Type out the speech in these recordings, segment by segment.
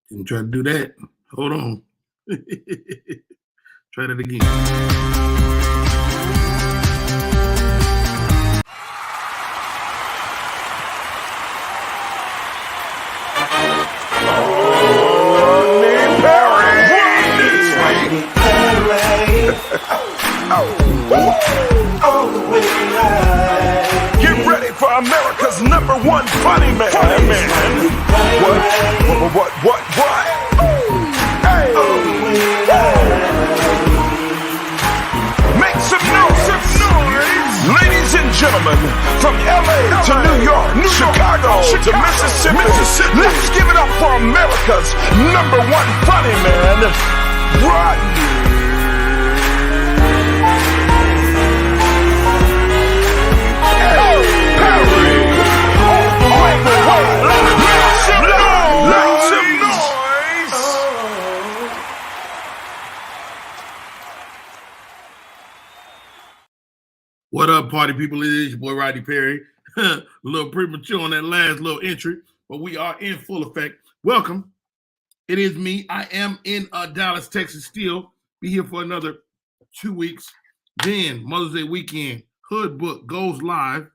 Didn't try to do that. Hold on. Try that again. Get ready for America's #1 funny man. What? Hey. Make some noise. Ladies and gentlemen, from LA to New York, Chicago to Mississippi, let's give it up for America's #1 funny man, Rodney. What up, party people? It is your boy Rodney Perry. A little premature on that last little entry, but we are in full effect. Welcome. It is me. I am in Dallas, Texas still. Be here for another 2 weeks. Then Mother's Day weekend, Hood Book goes live.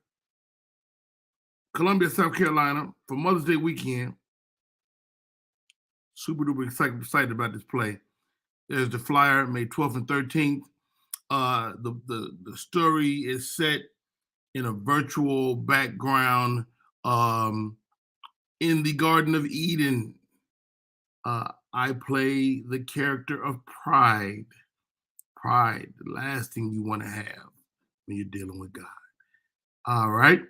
Columbia, South Carolina for Mother's Day weekend. Super duper excited about this play. There's the flyer, May 12th and 13th. The story is set in a virtual background in the Garden of Eden. I play the character of Pride. Pride, the last thing you want to have when you're dealing with God. All right.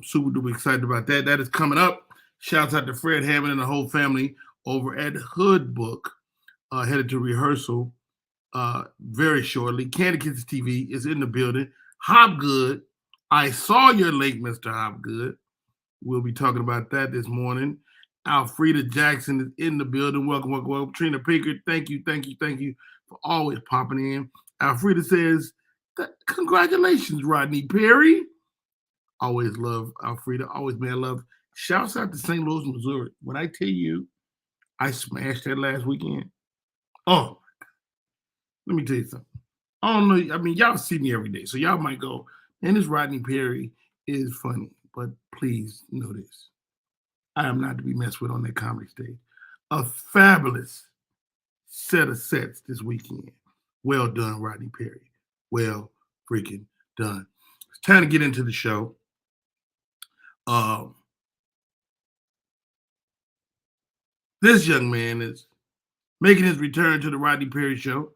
Super duper excited about that. That is coming up. Shouts out to Fred Hammond and the whole family over at Hood Book, headed to rehearsal very shortly. Candy Kids TV is in the building. Hopgood, I saw your link, Mr. Hopgood. We'll be talking about that this morning. Alfreda Jackson is in the building. Welcome. Trina Pinkert, thank you for always popping in. Alfreda says, congratulations, Rodney Perry. Always love Alfreda. Always man love. Shouts out to St. Louis, Missouri. When I tell you, I smashed that last weekend. Oh, my God. Let me tell you something. I don't know. I mean, y'all see me every day, so y'all might go, man, this Rodney Perry is funny. But please know this. I am not to be messed with on that comedy stage. A fabulous set of sets this weekend. Well done, Rodney Perry. Well freaking done. It's time to get into the show. This young man is making his return to the Rodney Perry Show.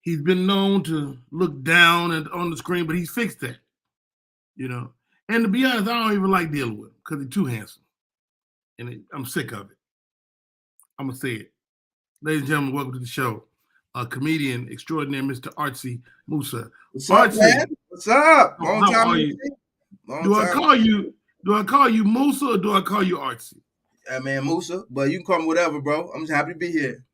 He's been known to look down on the screen, but he's fixed that, you know. And to be honest, I don't even like dealing with him because he's too handsome. And I'm sick of it. I'm going to say it. Ladies and gentlemen, welcome to the show. Comedian extraordinaire, Mr. Artsy Musa. What's up, man? What's up? Long How time. are you? Do I call you Musa or do I call you Artsy? Man, Musa, but you can call me whatever, bro. I'm just happy to be here.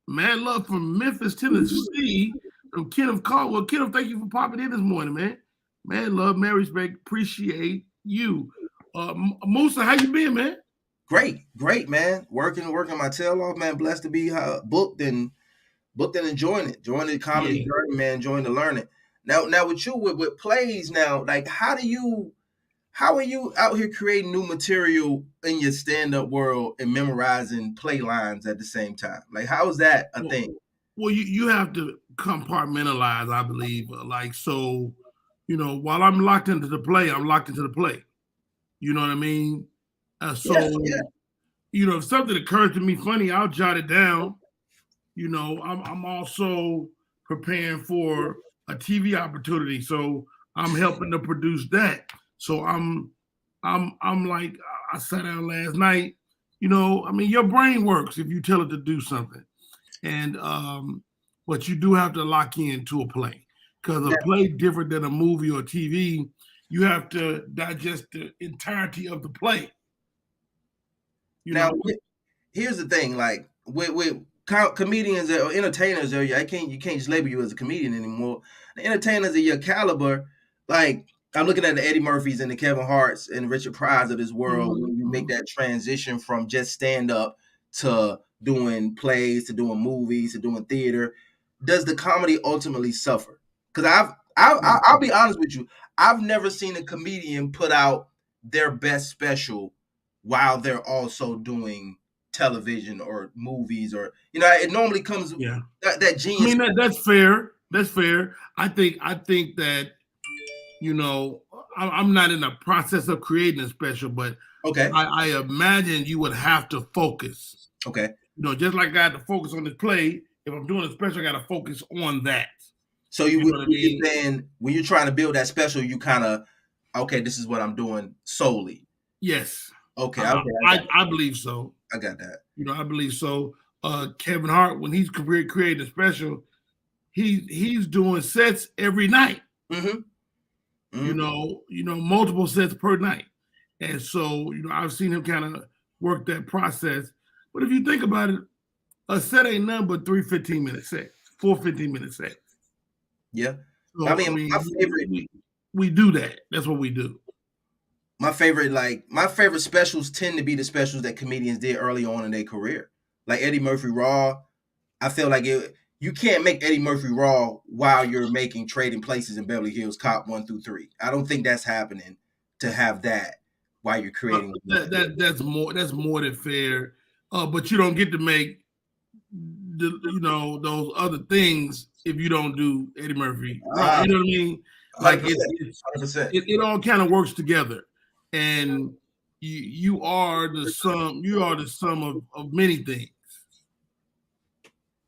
Man love from Memphis, Tennessee, from Kenneth Caldwell. Kenneth, thank you for popping in this morning, man. Man love, man respect, appreciate you. Musa, how you been, man? Great, man. Working my tail off, man. Blessed to be booked and enjoying the comedy journey, man. Enjoying the learning. Now with you with plays now, like how are you out here creating new material in your stand-up world and memorizing play lines at the same time? Like, how is that a thing? Well, you have to compartmentalize, I believe. Like, so, you know, while I'm locked into the play, I'm locked into the play. You know what I mean? You know, if something occurs to me funny, I'll jot it down. You know, I'm also preparing for a TV opportunity, so I'm helping to produce that. So I'm like, I sat down last night. You know, I mean, your brain works if you tell it to do something, and but you do have to lock into a play because a play different than a movie or TV. You have to digest the entirety of the play. Here's the thing: like with comedians or entertainers, you can't just label you as a comedian anymore. The entertainers of your caliber, like I'm looking at the Eddie Murphys and the Kevin Harts and Richard Pryor's of this world. When you make that transition from just stand up to doing plays, to doing movies, to doing theater, does the comedy ultimately suffer? Because I'll be honest with you, I've never seen a comedian put out their best special while they're also doing television or movies, or it normally comes that genius. I mean, that's fair. That's fair. I think that I'm not in the process of creating a special, but okay, I imagine you would have to focus. Okay. Just like I got to focus on this play. If I'm doing a special, I got to focus on that. So you're saying when you're trying to build that special, you kind of, okay, this is what I'm doing solely. Yes. Okay. I believe so. I got that. I believe so. Kevin Hart, when he's creating a special, he's doing sets every night. Multiple sets per night. And so, I've seen him kind of work that process. But if you think about it, a set ain't nothing but 3 15-minute sets, 4 15-minute sets. Yeah. So, my favorite, we do that. That's what we do. My favorite specials tend to be the specials that comedians did early on in their career. Like Eddie Murphy Raw. I feel like you can't make Eddie Murphy Raw while you're making Trading Places in Beverly Hills Cop 1 through 3. I don't think that's happening to have that while you're creating. That's more than fair. But you don't get to make those other things if you don't do Eddie Murphy. You know what I mean? Like 100%. It all kind of works together, and you are the sum. You are the sum of many things.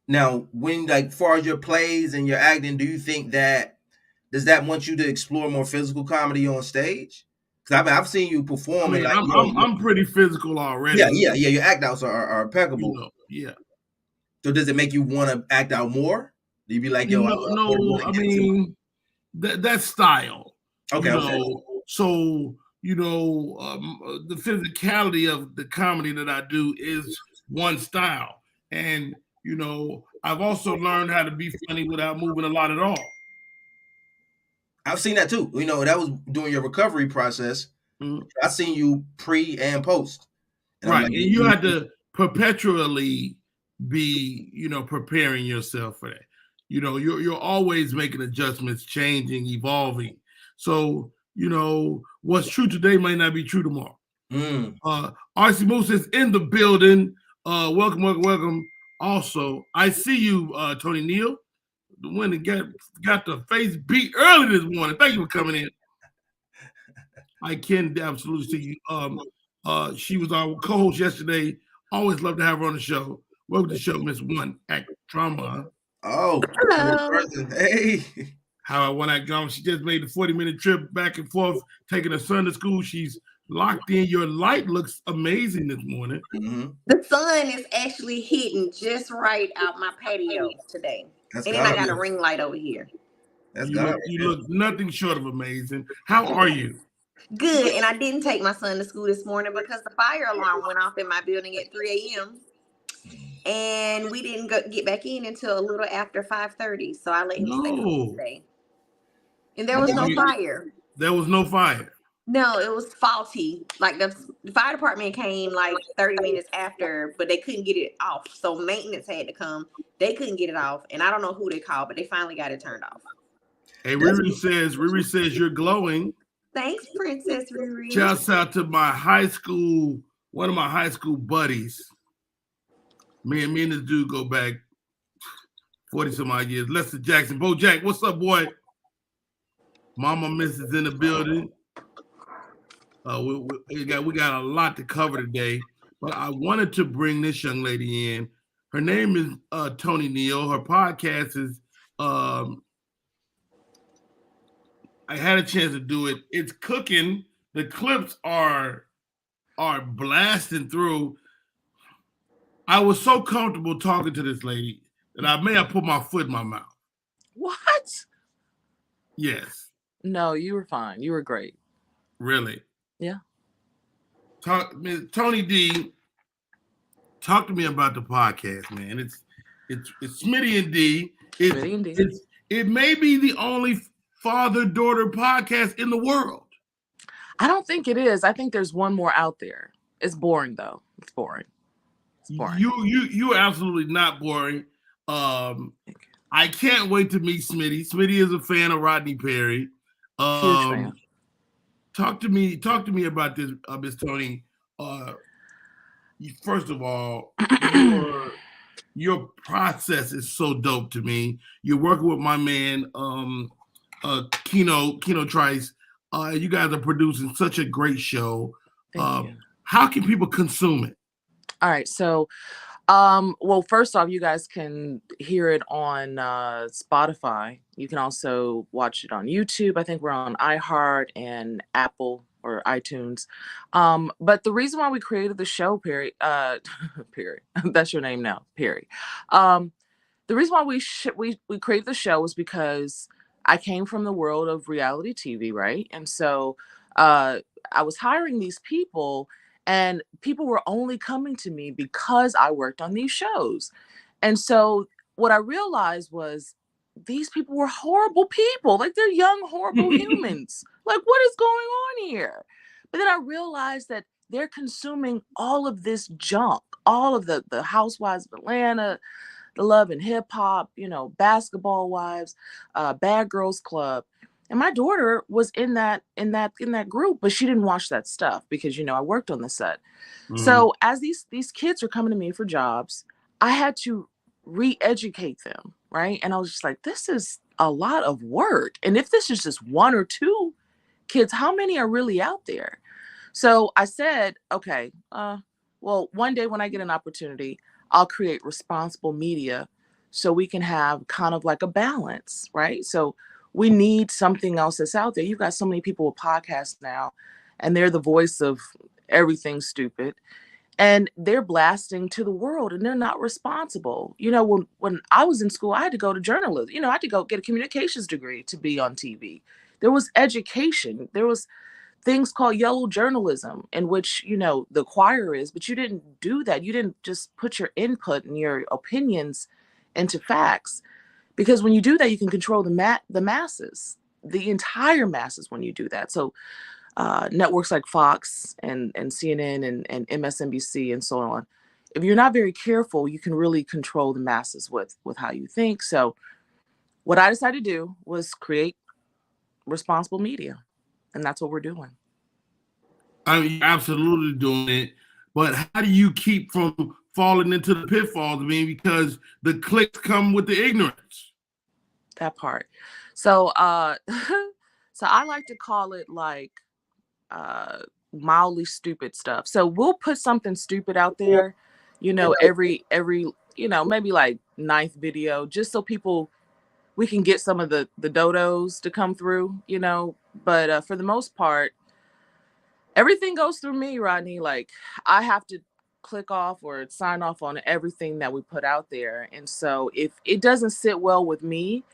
Now, when far as your plays and your acting, do you think does that want you to explore more physical comedy on stage? Because I've seen you perform. I'm pretty physical already. Yeah. Your act outs are impeccable. Yeah. So does it make you want to act out more? Do you be like, yo? No. I mean, that's style. Okay. So the physicality of the comedy that I do is one style, and I've also learned how to be funny without moving a lot at all. I've seen that too. That was during your recovery process. I seen you pre and post. Right, and you had to perpetually be, preparing yourself for that. You're always making adjustments, changing, evolving. So, what's true today might not be true tomorrow. RC Moose is in the building. Welcome. Also, I see you, Tony Neal, the one that got the face beat early this morning. Thank you for coming in. I can absolutely see you. She was our co-host yesterday. Always love to have her on the show. Welcome to the show, Miss One Act Drama. Oh, hello. Hey. How One Act Drama. She just made the 40-minute trip back and forth, taking her son to school. She's locked in. Your light looks amazing this morning. The sun is actually hitting just right out my patio today. And then I got a ring light over here. You look nothing short of amazing. How are you? Good. And I didn't take my son to school this morning because the fire alarm went off in my building at 3 a.m. And we didn't get back in until a little after 5:30. So I let him stay home today. And there was no fire. There was no fire. No, it was faulty. Like the fire department came like 30 minutes after, but they couldn't get it off. So maintenance had to come. They couldn't get it off. And I don't know who they called, but they finally got it turned off. Hey, Riri says you're glowing. Thanks, Princess Riri. Shouts out to one of my high school buddies. Me and this dude go back 40 some odd years. Lester Jackson. Bo Jack, what's up, boy? Mama Miss is in the building. We got a lot to cover today, but I wanted to bring this young lady in. Her name is Tony Neal. Her podcast is I had a chance to do it. It's cooking. The clips are blasting through. I was so comfortable talking to this lady that I may have put my foot in my mouth. What? Yes. No, you were fine. You were great. Really? Yeah. Tony D, talk to me about the podcast, man. It's Smitty and D. Smitty and D. It may be the only father-daughter podcast in the world. I don't think it is. I think there's one more out there. It's boring though. It's boring. It's boring. You are absolutely not boring. I can't wait to meet Smitty. Smitty is a fan of Rodney Perry. Huge fan. Talk to me about this, Miss Tony. First of all, your process is so dope to me. You're working with my man, Kino Trice. You guys are producing such a great show. Thank you. How can people consume it? All right, so well, first off, you guys can hear it on Spotify. You can also watch it on YouTube. I think we're on iHeart and Apple or iTunes. But the reason why we created the show, Perry, Perry, that's your name now, Perry. The reason why we created the show was because I came from the world of reality TV, right? And so I was hiring these people, and people were only coming to me because I worked on these shows. And so what I realized was these people were horrible people. Like, they're young, horrible humans. Like, what is going on here? But then I realized that they're consuming all of this junk, all of the Housewives of Atlanta, the Love and Hip Hop, Basketball Wives, Bad Girls Club. And my daughter was in that group, but she didn't watch that stuff because, I worked on the set. Mm-hmm. So as these kids are coming to me for jobs, I had to re-educate them, right? And I was just like, this is a lot of work. And if this is just one or two kids, how many are really out there? So I said, okay, well, one day when I get an opportunity, I'll create responsible media so we can have kind of like a balance, right? So we need something else that's out there. You've got so many people with podcasts now, and they're the voice of everything stupid, and they're blasting to the world, and they're not responsible. When I was in school, I had to go to journalism. I had to go get a communications degree to be on TV. There was education. There was things called yellow journalism, in which, the choir is, but you didn't do that. You didn't just put your input and your opinions into facts. Because when you do that, you can control the masses, the entire masses when you do that. So networks like Fox and CNN and MSNBC and so on, if you're not very careful, you can really control the masses with how you think. So what I decided to do was create responsible media. And that's what we're doing. I mean, you're absolutely doing it. But how do you keep from falling into the pitfalls? I mean, because the clicks come with the ignorance. That part. So so I like to call it like mildly stupid stuff. So we'll put something stupid out there, every maybe like 9th video, just so we can get some of the dodos to come through, but for the most part, everything goes through me, Rodney. Like, I have to click off or sign off on everything that we put out there. And so if it doesn't sit well with me,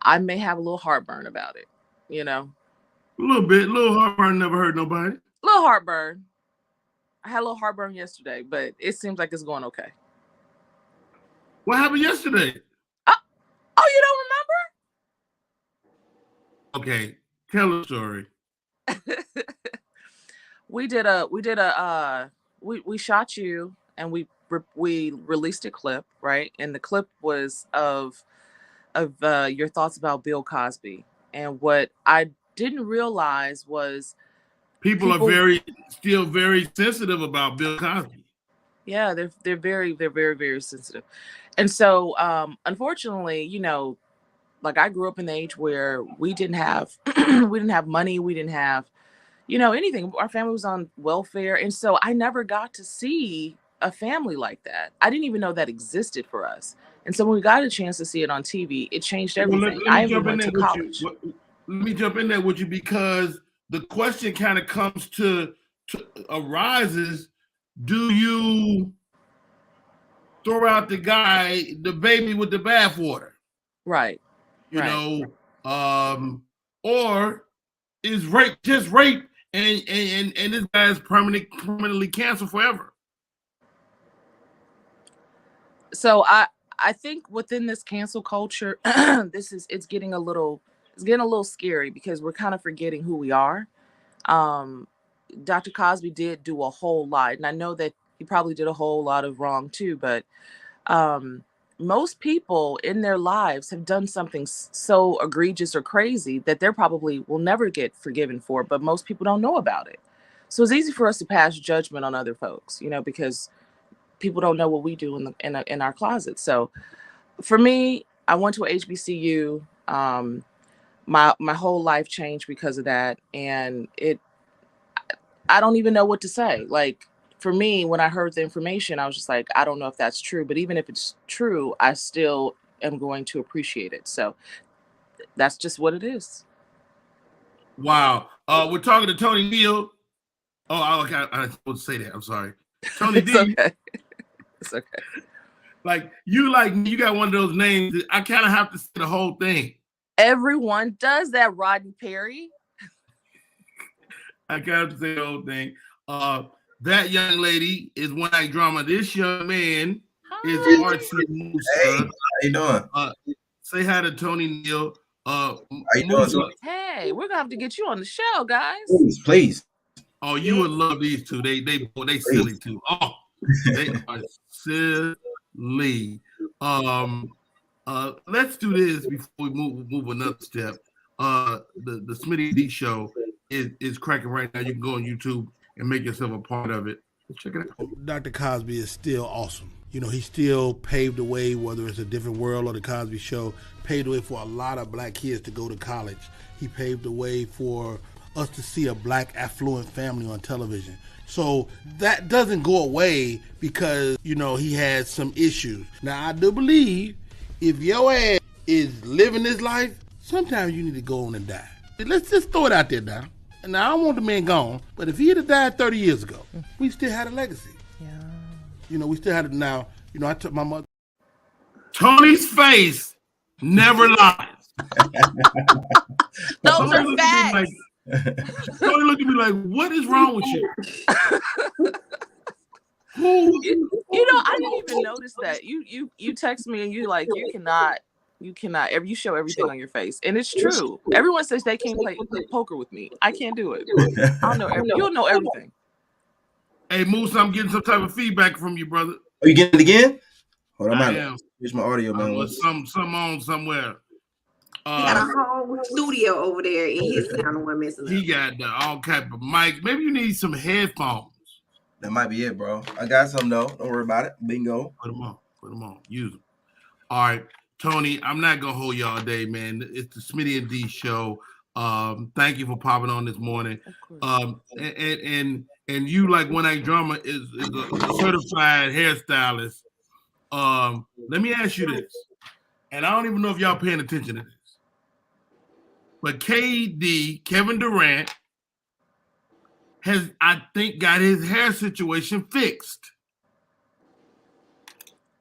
I may have a little heartburn about it, A little heartburn never hurt nobody. Little heartburn. I had a little heartburn yesterday, but it seems like it's going okay. What happened yesterday? Oh, you don't remember? Okay, tell the story. We shot you, and we released a clip, right? And the clip was of your thoughts about Bill Cosby. And what I didn't realize was people are still very sensitive about Bill Cosby. Yeah, they're very, very sensitive. And so unfortunately, like, I grew up in the age where we didn't have money, we didn't have anything. Our family was on welfare, and so I never got to see a family like that. I didn't even know that existed for us. And so when we got a chance to see it on TV, it changed everything. I even went to college. Let me jump in there with you, because the question kind of comes arises: do you throw out the baby with the bathwater? Right. Or is rape just rape, and this guy is permanently canceled forever? So I think within this cancel culture, it's getting a little it's getting a little scary because we're kind of forgetting who we are. Dr. Cosby did do a whole lot, and I know that he probably did a whole lot of wrong too, but most people in their lives have done something so egregious or crazy that they're probably will never get forgiven for, but most people don't know about it. So it's easy for us to pass judgment on other folks, because people don't know what we do in our closet. So for me, I went to a HBCU. My whole life changed because of that, and I don't even know what to say. Like, for me, when I heard the information, I was just like, I don't know if that's true, but even if it's true, I still am going to appreciate it. So that's just what it is. Wow. We're talking to Tony Neal. Oh, okay. I was supposed to say that. I'm sorry. Tony It's D. okay. It's okay. Like you got one of those names that I kind of have to say the whole thing. Everyone does that, Rodney Perry. I kind of have to say the whole thing. That young lady is One Night Drama. This young man is Artsy Musa. Hey, how you doing? Say hi to Tony Neal. How you doing? Hey, we're gonna have to get you on the show, guys. Please. Oh, you would love these two. They silly too. Oh, they are silly. Let's do this before we move another step. The Smitty D show is cracking right now. You can go on YouTube and make yourself a part of it. Check it out. Dr. Cosby is still awesome. He still paved the way, whether it's A Different World or The Cosby Show, paved the way for a lot of black kids to go to college. He paved the way for us to see a black affluent family on television. So that doesn't go away because, he had some issues. Now, I do believe if your ass is living this life, sometimes you need to go on and die. Let's just throw it out there now. And I don't want the man gone, but if he had died 30 years ago, we still had a legacy. Yeah. We still had it now. I took my mother. Tony's face never lies. Those are facts. Tony looked at me like, what is wrong with you? I didn't even notice that. You text me and you cannot you show everything on your face. And it's true. Everyone says they can't play poker with me. I can't do it. I'll know you'll know everything. Hey Moose, I'm getting some type of feedback from you, brother. Are you getting it again? Hold on, I am. Here's my audio, man. Some on somewhere. He got a whole studio over there, and his sound one missing. He got all type of mic. Maybe you need some headphones. That might be it, bro. I got some though. Don't worry about it. Bingo. Put them on. Use them. All right, Tony. I'm not gonna hold you all day, man. It's the Smitty and D show. Thank you for popping on this morning. And you, like One Night Drama, is a certified hairstylist. Let me ask you this, and I don't even know if y'all paying attention to this, but Kevin Durant has, I think, got his hair situation fixed.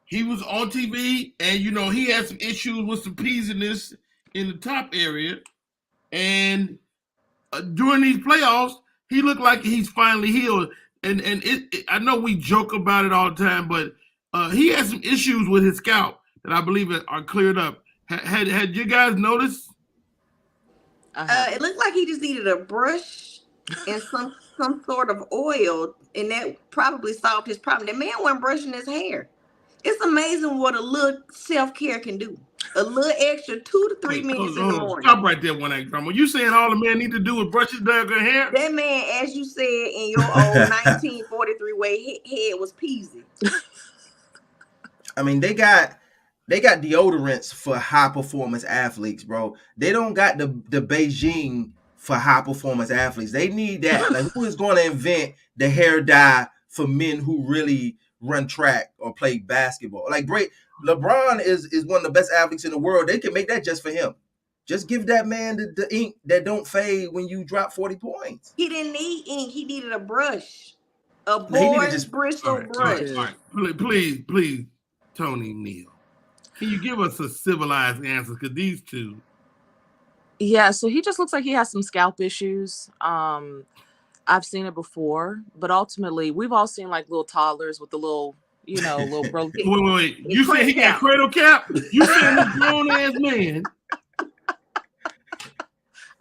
He was on TV, and he had some issues with some peasiness in the top area, and during these playoffs, he looked like he's finally healed. And I know we joke about it all the time, but he had some issues with his scalp that I believe are cleared up. Had you guys noticed? It looked like he just needed a brush and some sort of oil, and that probably solved his problem. The man wasn't brushing his hair. It's amazing what a little self-care can do. A little extra 2 to 3 minutes in the morning. Stop right there, One Night Drama. You saying all the man need to do is brush his daggone hair? That man, as you said, in your old 1943 way, head was peasy. I mean, they got deodorants for high performance athletes, bro. They don't got the Beijing for high performance athletes. They need that. Like, who is going to invent the hair dye for men who really run track or play basketball? Like, great. LeBron is one of the best athletes in the world. They can make that just for him. Just give that man the ink that don't fade when you drop 40 points. He didn't need ink. He needed a brush. A boy's Bristol brush. All right. Please, Tony Neal. Can you give us a civilized answer? Because these two. Yeah, so he just looks like he has some scalp issues. I've seen it before, but ultimately, we've all seen like little toddlers with the little bro. Wait. You said he got cradle cap? You said this grown ass man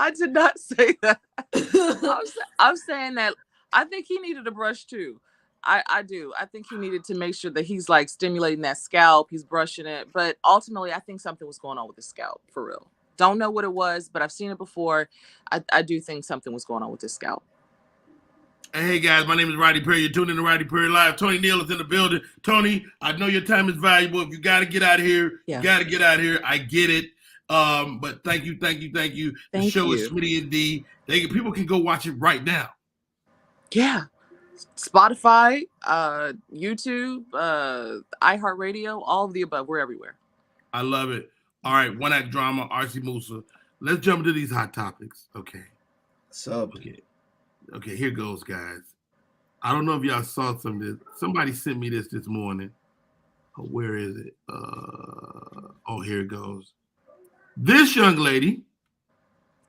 I did not say that. I'm saying that I think he needed a brush too. I do. I think he needed to make sure that he's like stimulating that scalp. He's brushing it. But ultimately, I think something was going on with his scalp for real. Don't know what it was, but I've seen it before. I do think something was going on with his scalp. Hey guys, my name is Roddy Perry. You're tuning in to Roddy Perry Live. Tony Neal is in the building. Tony, I know your time is valuable. If you got to get out of here, you got to get out of here. I get it. But thank you. The show is Smitty and D. People can go watch it right now. Yeah. Spotify, YouTube, iHeartRadio, all of the above. We're everywhere. I love it. All right, one act drama, RC Musa. Let's jump into these hot topics. Okay. Okay, here goes, guys. I don't know if y'all saw some of this. Somebody sent me this morning. Oh, where is it? Oh, here it goes. This young lady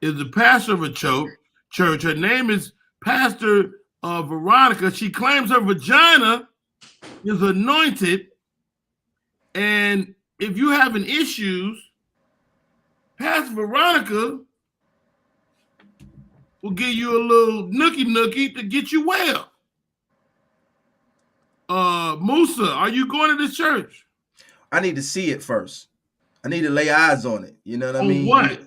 is the pastor of a church. Her name is Pastor Veronica. She claims her vagina is anointed. And if you're having issues, Pastor Veronica will give you a little nookie to get you well. Musa, are you going to this church? I need to see it first. I need to lay eyes on it. You know what I mean? What?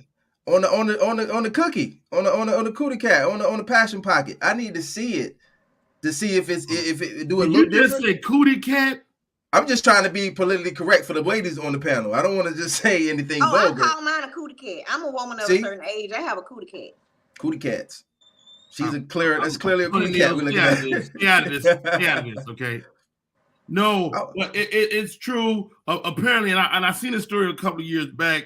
On the cookie, on the cootie cat, on the passion pocket. I need to see it to see if it do it look different. You just say cootie cat? I'm just trying to be politically correct for the ladies on the panel. I don't want to just say anything vulgar. I call mine a cootie cat. I'm a woman of a certain age. I have a cootie cat. Cootie cats. That's clearly a cootie cat we're looking at. Stay out of this, okay? No, but it's true. Apparently, and I seen a story a couple of years back.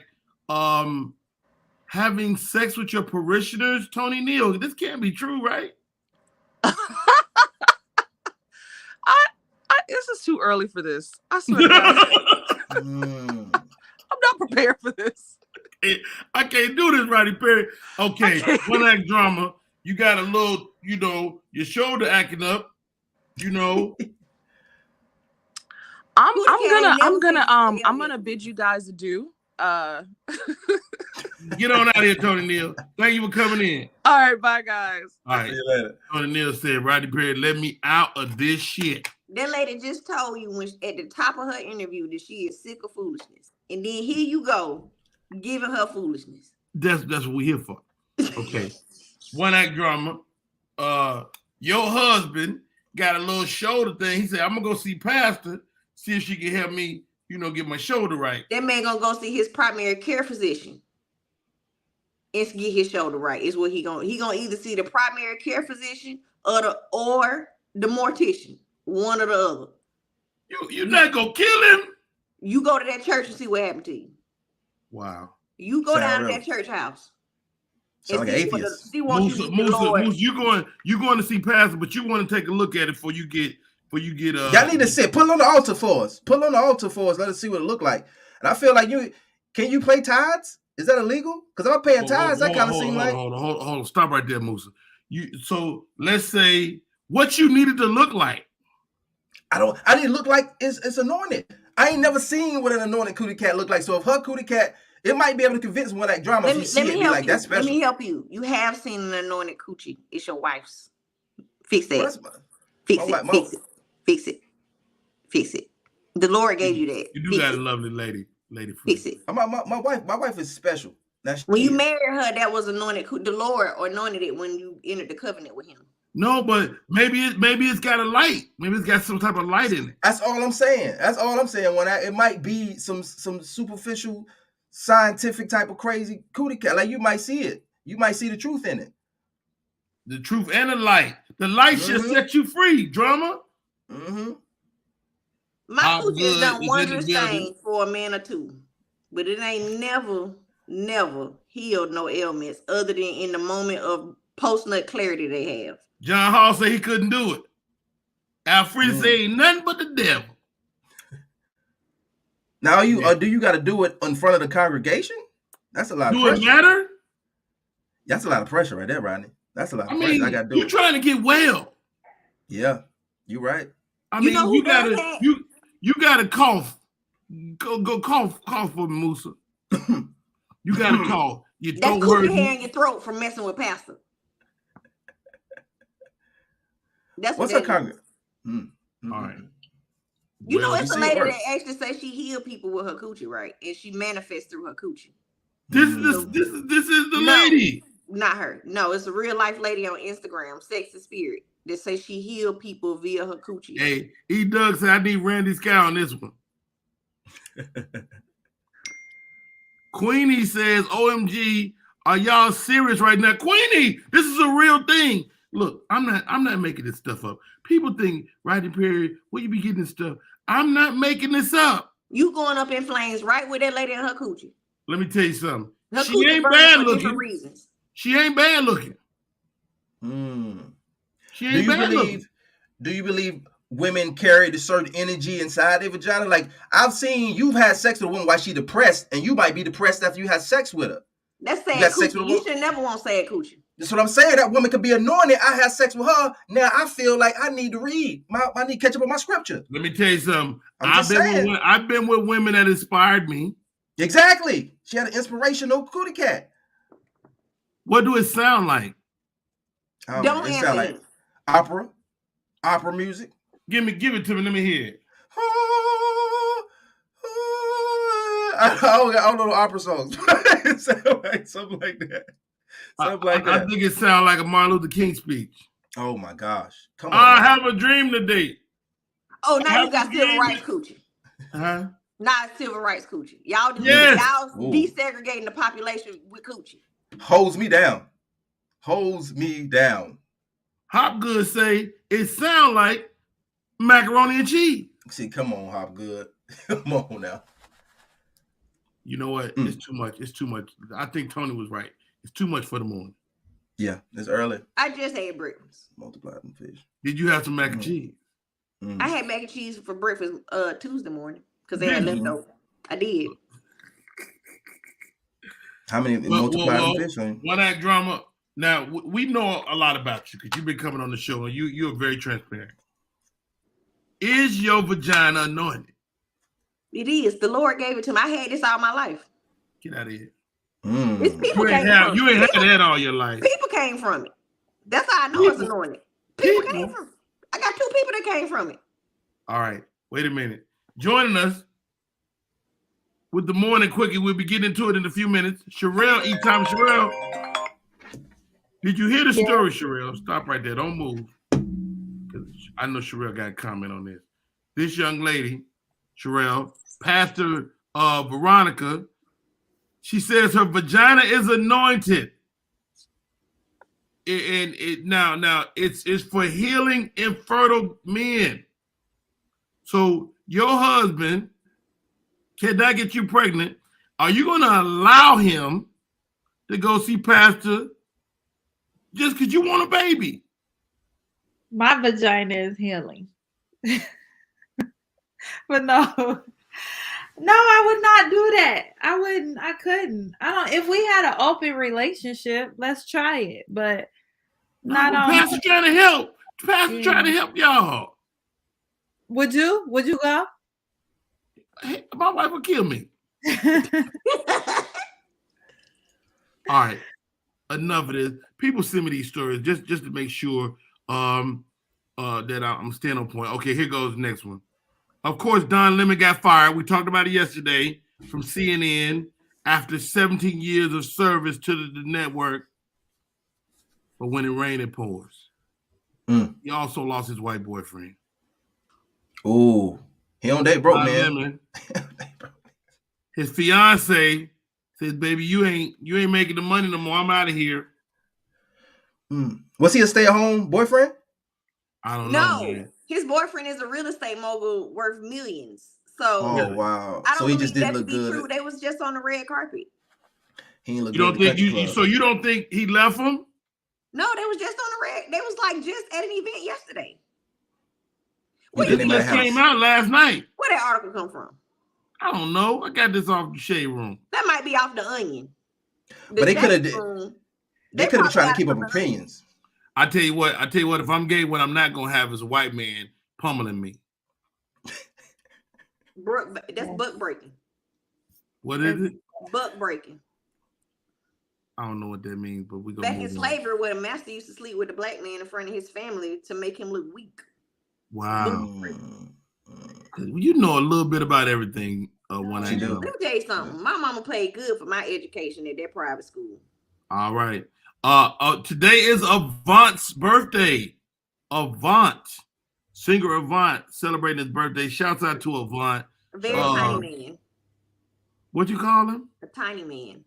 Having sex with your parishioners, Tony Neal. This can't be true, right? This is too early for this. I swear to God. I'm not prepared for this. I can't do this, Roddy Perry. Okay, one act drama. You got a little, your shoulder acting up. I'm gonna bid you guys adieu. Get on out of here, Tony Neal. Thank you for coming in. All right, bye guys. All right. See you later. Tony Neal said, Roddy Perry, let me out of this shit. That lady just told you at the top of her interview that she is sick of foolishness. And then here you go, giving her foolishness. That's what we're here for. Okay. One act drama. Your husband got a little shoulder thing. He said, I'm gonna go see Pastor, see if she can help me, get my shoulder right. That man gonna go see his primary care physician and get his shoulder right. Is what he gonna either see the primary care physician or the mortician. One or the other. You're not gonna kill him. You go to that church and see what happened to you. Wow. You go down to that church house. Sound like atheist. Moose, you going to see Pastor, but you want to take a look at it before you get y'all need to sit. Put it on the altar for us. Let us see what it look like. And I feel like can you play tithes? Is that illegal? Because if I'm paying tithes, that kind of seems like hold on. Stop right there, Musa. So let's say what you needed to look like. I didn't look like it's anointed. I ain't never seen what an anointed cootie cat look like. So if her cootie cat, it might be able to convince one that drama. That's special. Let me help you. You have seen an anointed coochie. It's your wife's. Fix that. Fix it. The Lord gave you that. You do got a lovely lady. Fix it. My wife is special. When you married her, that was anointed. The Lord anointed it when you entered the covenant with him. No, but maybe it's got a light. Maybe it's got some type of light in it. That's all I'm saying. It might be some superficial, scientific type of crazy cootie cat. Like you might see it. You might see the truth in it. The truth and the light. The light should set you free. Drama. Mm-hmm. My coochie has done wondrous things for a man or two, but it ain't never healed no ailments other than in the moment of post-nut clarity they have. John Hall said he couldn't do it. Alfred said ain't nothing but the devil. Now do you got to do it in front of the congregation? That's a lot of pressure. Do it matter? That's a lot of pressure right there, Rodney. That's a lot of pressure. I got to do it. You're trying to get well. Yeah, you're right. I mean, you gotta cough. Go cough for me, Musa. You gotta cough. Your That's throat coochie hurting. hair in your throat from messing with Pastor. That's What's what her that is. All right. You know, Well, it's a see it lady work. that actually says she healed people with her coochie, right? And she manifests through her coochie. This is the No, lady. not her. No, it's a real life lady on Instagram, Sexy Spirit, that says she healed people via her coochie. Hey, Doug said I need Randy Sky on this one. Queenie says, OMG, are y'all serious right now? Queenie, this is a real thing. Look, I'm not making this stuff up. People think, Rodney Perry, where you be getting this stuff? I'm not making this up. You going up in flames right with that lady in her coochie. Let me tell you something. Her She coochie ain't burning bad for looking. different reasons. She ain't bad looking. She ain't bad looking. Do you believe women carry the certain energy inside their vagina? Like, I've seen you've had sex with a woman while she depressed, and you might be depressed after you had sex with her. That's You sad got sex coochie. with a You woman? should never want sad coochie. That's what I'm saying. That woman could be anointed. I had sex with her. Now I feel like I need to read. I need to catch up on my scripture. Let me tell you something. I'm I've been with women that inspired me. Exactly. She had an inspirational cootie cat. What do it sound like? Don't it answer sound like opera music. Give it to me. Let me hear it. I don't know the opera songs. It sound like something like that. I think it sounds like a Martin Luther King speech. Oh my gosh. Come on. I have a dream today. Oh, now you got civil rights coochie. Huh? Not civil rights coochie. Y'all desegregating the population with coochie. Holds me down. Hopgood say it sound like macaroni and cheese. See, come on, Hopgood. Come on now. You know what? It's too much. I think Tony was right. It's too much for the morning. Yeah, it's early. I just ate breakfast. Multiply them fish. Did you have some mac and cheese? I had mac and cheese for breakfast Tuesday morning because they had leftover. I did. How many multiplied fish? One act drama. Now we know a lot about you because you've been coming on the show and you're very transparent. Is your vagina anointed? It is. The Lord gave it to me. I had this all my life. Get out of here. It's people You ain't had that all your life. People came from it. That's how I know it's anointed. People came from it. I got 2 people that came from it. All right. Wait a minute. Joining us with the morning quickie. We'll be getting into it in a few minutes. Sherelle, E-Time Sherelle. Did you hear the story, Sherelle? Stop right there. Don't move. Because I know Sherelle got a comment on this. This young lady, Sherelle, Pastor Veronica, she says her vagina is anointed. And now it's for healing infertile men. So your husband cannot get you pregnant. Are you going to allow him to go see Pastor just because you want a baby? My vagina is healing. But no, I would not do that. I couldn't. If we had an open relationship, let's try it. But not on. Pastor trying to help. Pastor trying to help y'all. Would you go? Hey, my wife will kill me. All right. Enough of this. People send me these stories just to make sure that I'm staying on point. Okay, here goes the next one. Of course, Don Lemon got fired. We talked about it yesterday from CNN after 17 years of service to the network. But when it rains, it pours. He also lost his white boyfriend. Oh, he on date broke, Don man. Lemon, his fiance says, "Baby, you ain't making the money no more. I'm out of here." Was he a stay-at-home boyfriend? I don't know. No, his boyfriend is a real estate mogul worth millions. So, oh wow! I don't so he just didn't look good. True. They was just on the red carpet. He didn't look you good. So you don't think he left him? No, they was just on the red. They was like just at an event yesterday. This just came out last night. Where that article come from? I don't know. I got this off the Shade Room. That might be off the Onion. But they could have. They could have been trying to keep up opinions. I tell you what. If I'm gay, what I'm not gonna have is a white man pummeling me. That's buck breaking. What is it? Buck breaking. I don't know what that means, but we go Back in move on. slavery, where the master used to sleep with the black man in front of his family to make him look weak. Wow. You know a little bit about everything. One She do. Let me tell you something. My mama paid good for my education at that private school. All right. Today is Avant's birthday. Avant, singer Avant, celebrating his birthday. Shouts out to Avant. A very tiny man. What you call him? A tiny man.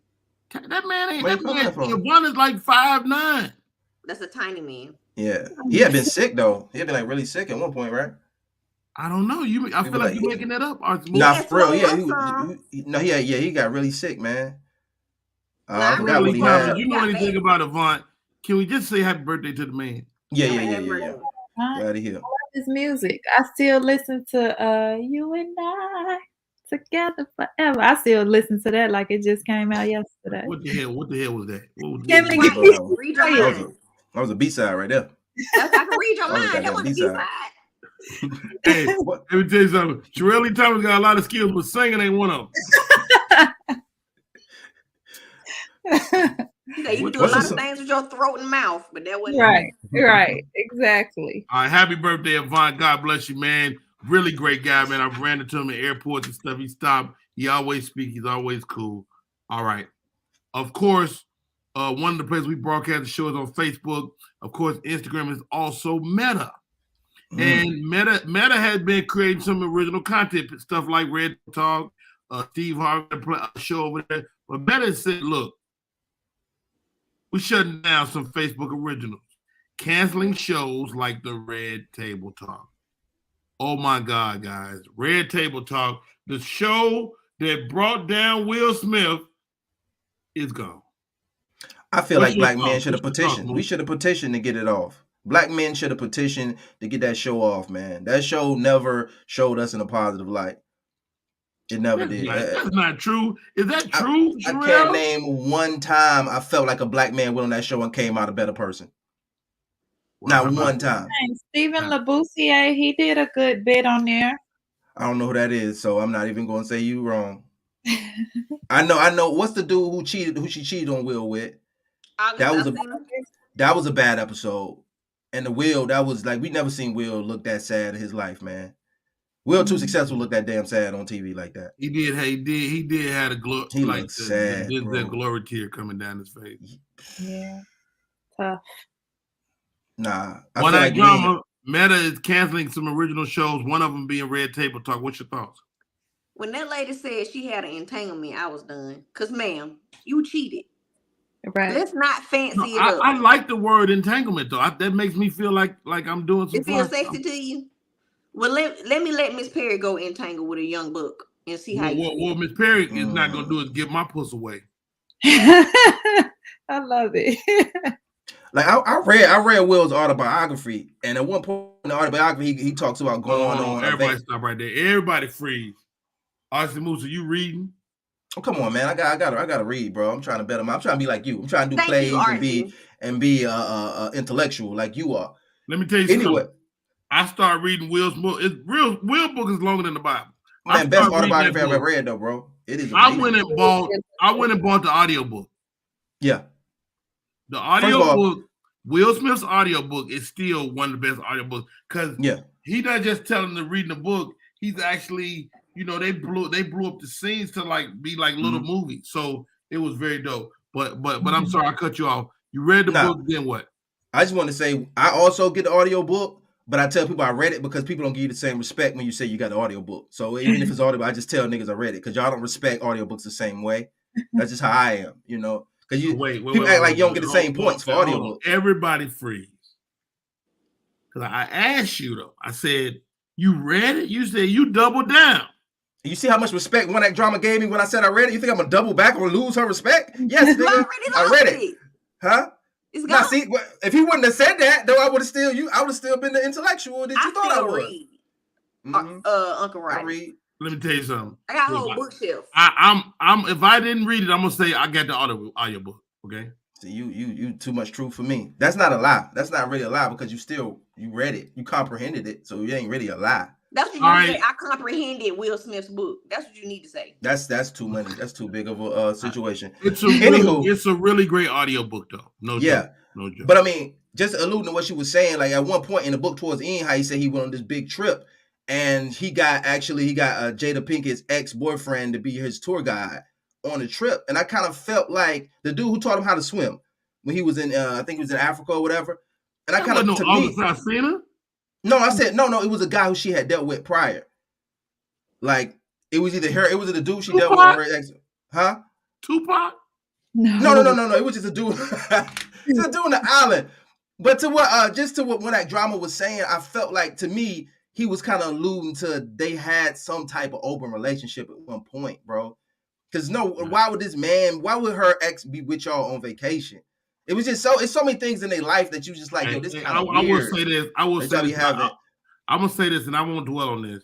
That man ain't. Where That you coming man. from? Avant is like 5'9". That's a tiny man. Yeah, he had been sick though. He had been like really sick at one point, right? I don't know. I feel like you're making that up. Nah, for real. Yeah, he got really sick, man. I forgot what he had. You know anything about Avant? Can we just say happy birthday to the man? Yeah. Out of here. I like his music. I still listen to You and I Together Forever. I still listen to that like it just came out yesterday. What the hell was that? That was a B-side right there. I can read your mind. That was a B-side. Hey, let me tell you something. Shirley Thomas got a lot of skills, but singing ain't one of them. You can do a lot of things with your throat and mouth, but that wasn't right, exactly. All right, happy birthday, Avant. God bless you, man. Really great guy, man. I've ran into him at airports and stuff. He stopped. He always speaks. He's always cool. All right. Of course, one of the places we broadcast the show is on Facebook. Of course, Instagram is also Meta. And Meta has been creating some original content, stuff like Red Talk, Steve Harvey show over there. But Meta said, look, we're shutting down some Facebook originals, canceling shows like the Red Table Talk. Oh my God, guys. Red Table Talk, the show that brought down Will Smith, is gone. I feel like black men should have petitioned. We should have petitioned to get it off. Black men should have petitioned to get that show off, man. That show never showed us in a positive light. It never did. That's not true. Is that true? I can't name one time I felt like a black man went on that show and came out a better person. Not one time. Stephen Labussier, he did a good bit on there. I don't know who that is, so I'm not even going to say you wrong. I know. What's the dude who she cheated on Will with? That was a bad episode. And the Will, that was like, we never seen Will look that sad in his life, man. Will too successful look that damn sad on TV like that. He did have a glory. He like sad. That glory tear coming down his face. Yeah, tough. Nah, One Night Drama. Meta is canceling some original shows. One of them being Red Table Talk. What's your thoughts? When that lady said she had an entanglement, I was done. Cause ma'am, you cheated. Right. Let's not fancy it up. I like the word entanglement though. That makes me feel like I'm doing something. It feels sexy to you. Well, let me let Miss Perry go entangle with a young buck and see how you feel. What Miss Perry is not gonna do is give my puss away. I love it. Like I read Will's autobiography, and at one point in the autobiography, he talks about going on. Everybody stop right there. Everybody freeze. Austin Moose, are you reading? Oh, come on, man! I gotta read, bro. I'm trying to better. I'm trying to be like you. I'm trying to do plays and be intellectual like you are. Let me tell you something. I start reading Will's book. Will book is longer than the Bible. Man, best autobiography I've ever read, though, bro. It is. I went and bought the audiobook. Yeah. The audiobook, Will Smith's audiobook is still one of the best audiobooks because he's not just telling them to read the book. He's actually, they blew up the scenes to be like little movies. So it was very dope. But I'm sorry I cut you off. You read the book, then what? I just want to say I also get the audiobook, but I tell people I read it because people don't give you the same respect when you say you got the audiobook. So even if it's audible, I just tell niggas I read it because y'all don't respect audiobooks the same way. That's just how I am, Because people act like you don't get the same points for audiobooks. Everybody freeze. Because I asked you though. I said, you read it? You said you doubled down. You see how much respect One Act Drama gave me when I said I read it? You think I'm gonna double back or lose her respect? Yes, nigga. I read it. Huh? It's now, see, if he wouldn't have said that, though, I would have still been the intellectual that you thought I was. Uncle Rodney. I read. Let me tell you something. I got a whole bookshelf. I'm if I didn't read it, I'm gonna say I got the audiobook. Okay. See, you too much truth for me. That's not a lie. That's not really a lie because you read it, you comprehended it, so it ain't really a lie. That's what you need to say. I comprehended Will Smith's book. That's what you need to say. That's too many. That's too big of a situation. It's a really great audio book though. No joke. No joke. But I mean, just alluding to what she was saying, like at one point in the book towards the end, how he said he went on this big trip and he got Jada Pinkett's ex-boyfriend to be his tour guide on the trip. And I kind of felt like the dude who taught him how to swim when he was in I think he was in Africa or whatever. And I kind of No, I said no. It was a guy who she had dealt with prior. Like it was either her, it was the dude she dealt with. Or her ex, huh? Tupac? No. It was just a dude. It's a dude on the island. But to what, when that drama was saying, I felt like to me he was kind of alluding to they had some type of open relationship at one point, bro. Because why would her ex be with y'all on vacation? It was just it's so many things in their life that you just like, yo, this kind of weird. I will say this. I'm gonna say this, and I won't dwell on this.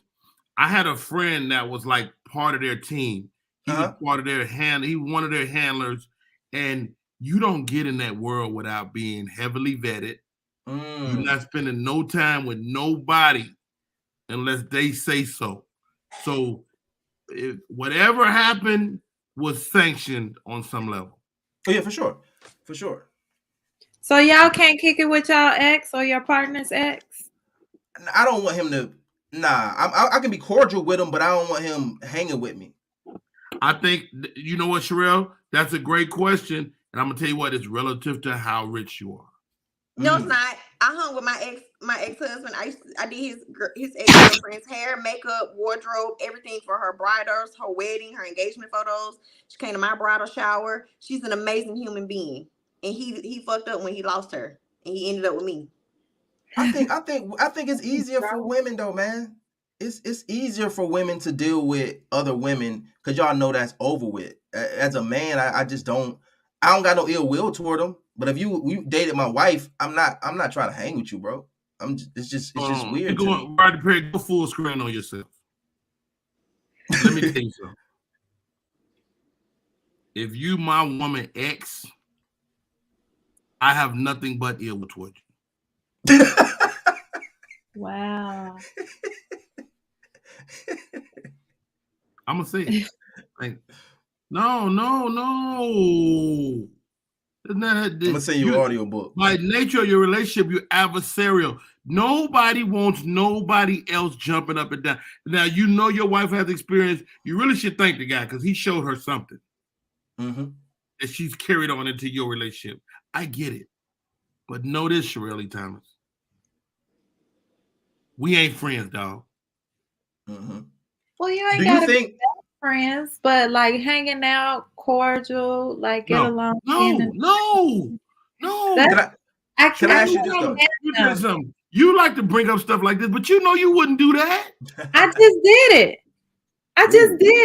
I had a friend that was like part of their team. He was part of their He was one of their handlers, and you don't get in that world without being heavily vetted. You're not spending no time with nobody unless they say so. So, whatever happened was sanctioned on some level. Oh yeah, for sure. So y'all can't kick it with y'all ex or your partner's ex? I don't want him to. Nah, I can be cordial with him, but I don't want him hanging with me. I think, you know what, Sherelle? That's a great question. And I'm going to tell you what, it's relative to how rich you are. No, it's not. I hung with my ex-husband. I did his ex-girlfriend's hair, makeup, wardrobe, everything for her bridals, her wedding, her engagement photos. She came to my bridal shower. She's an amazing human being. And he fucked up when he lost her. And he ended up with me. I think it's easier for women though, man. It's easier for women to deal with other women because y'all know that's over with. As a man, I don't got no ill will toward them. But if you dated my wife, I'm not trying to hang with you, bro. It's just weird. Go full screen on yourself. Let me tell you something. If you my woman ex, I have nothing but ill will toward you. Wow. I'm gonna say it. Like, no. I'm gonna send you an audio book. By nature of your relationship, you're adversarial. Nobody wants nobody else jumping up and down. Now you know your wife has experience. You really should thank the guy because he showed her something that she's carried on into your relationship. I get it, but know this, Shirley Thomas. We ain't friends, dog. Well, you ain't gotta be friends, but like hanging out, cordial, like get along. No. Can I ask you this though? You like to bring up stuff like this, but you know you wouldn't do that. I just did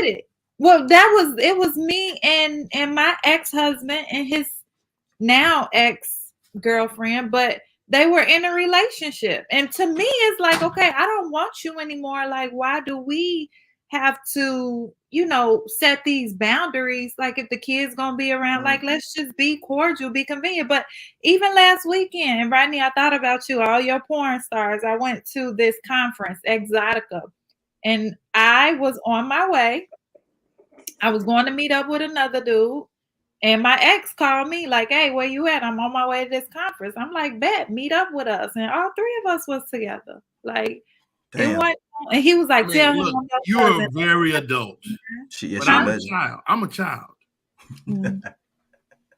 it. Well, it was me and my ex-husband and his now ex-girlfriend, but they were in a relationship. And to me, it's like, okay, I don't want you anymore. Like, why do we have to, set these boundaries? Like, if the kid's gonna be around, like, let's just be cordial, be convenient. But even last weekend, and Rodney, I thought about you, all your porn stars. I went to this conference, Exotica, and I was on my way. I was going to meet up with another dude. And my ex called me like, hey, where you at? I'm on my way to this conference. I'm like, bet, meet up with us. And all three of us was together. Like, it went, and he was like, tell him. You're very adult. But I'm a child. I'm a child.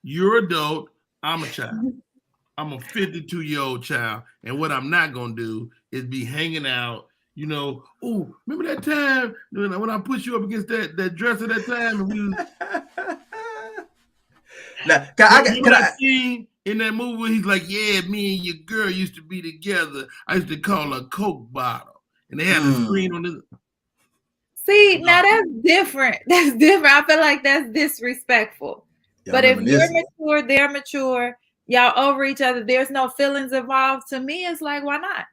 You're adult. I'm a child. I'm a 52-year-old child. And what I'm not going to do is be hanging out. Oh, remember that time when I pushed you up against that dresser that time? And we was, now, can I scene in that movie where he's like, yeah, me and your girl used to be together. I used to call her a Coke bottle. And they had a screen on this. See, now that's different. That's different. I feel like that's disrespectful. But if you're mature, they're mature, y'all over each other, there's no feelings involved. To me, it's like, why not?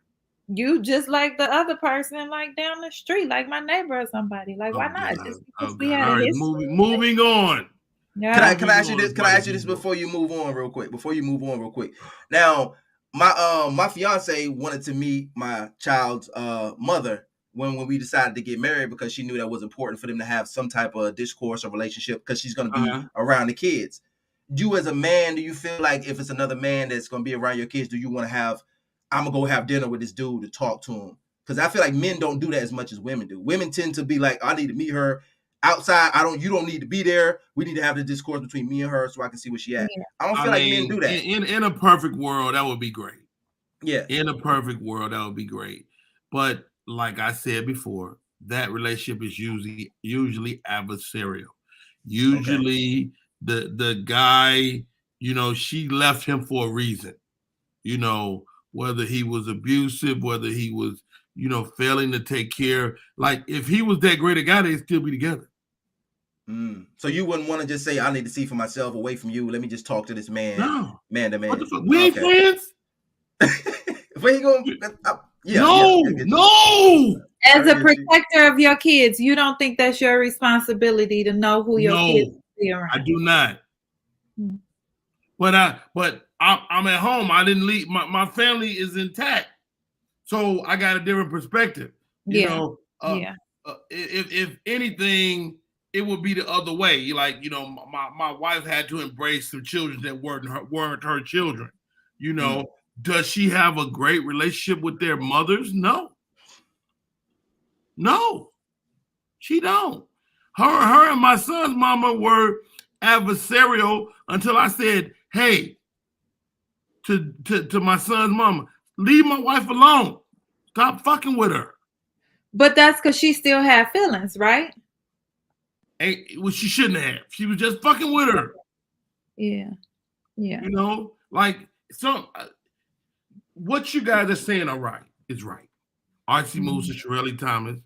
You just like the other person, like down the street, like my neighbor or somebody. Like, why not? Just because we had a history. Moving on. Yeah. Can I ask you this? Can I ask you this before you move on real quick? Now, my fiance wanted to meet my child's mother when we decided to get married, because she knew that was important for them to have some type of discourse or relationship, because she's going to be around the kids. You as a man, do you feel like if it's another man that's going to be around your kids, do you want to have, I'm going to go have dinner with this dude to talk to him? Because I feel like men don't do that as much as women do. Women tend to be like, I need to meet her outside. You don't need to be there. We need to have the discourse between me and her so I can see where she at. Yeah. I don't feel like men do that. In a perfect world, that would be great. Yeah. In a perfect world, that would be great. But like I said before, that relationship is usually adversarial. Usually the guy, she left him for a reason. Whether he was abusive, whether he was, failing to take care. Like if he was that great a guy, they'd still be together. So you wouldn't want to just say, I need to see for myself away from you. Let me just talk to this man. No. Man to man. What the fuck? We ain't friends? Where you going? No. As a protector of your kids, you don't think that's your responsibility to know who your kids are around? I do not. But I'm at home. I didn't leave. My family is intact, so I got a different perspective. If anything, it would be the other way. Like my wife had to embrace some children that weren't her children. Does she have a great relationship with their mothers? No, she don't. Her and my son's mama were adversarial until I said, hey, to my son's mama, leave my wife alone. Stop fucking with her. But that's because she still had feelings, right? Well, she shouldn't have. She was just fucking with her. Yeah. Like what you guys are saying is right. Archie Moose and Shirley Thomas,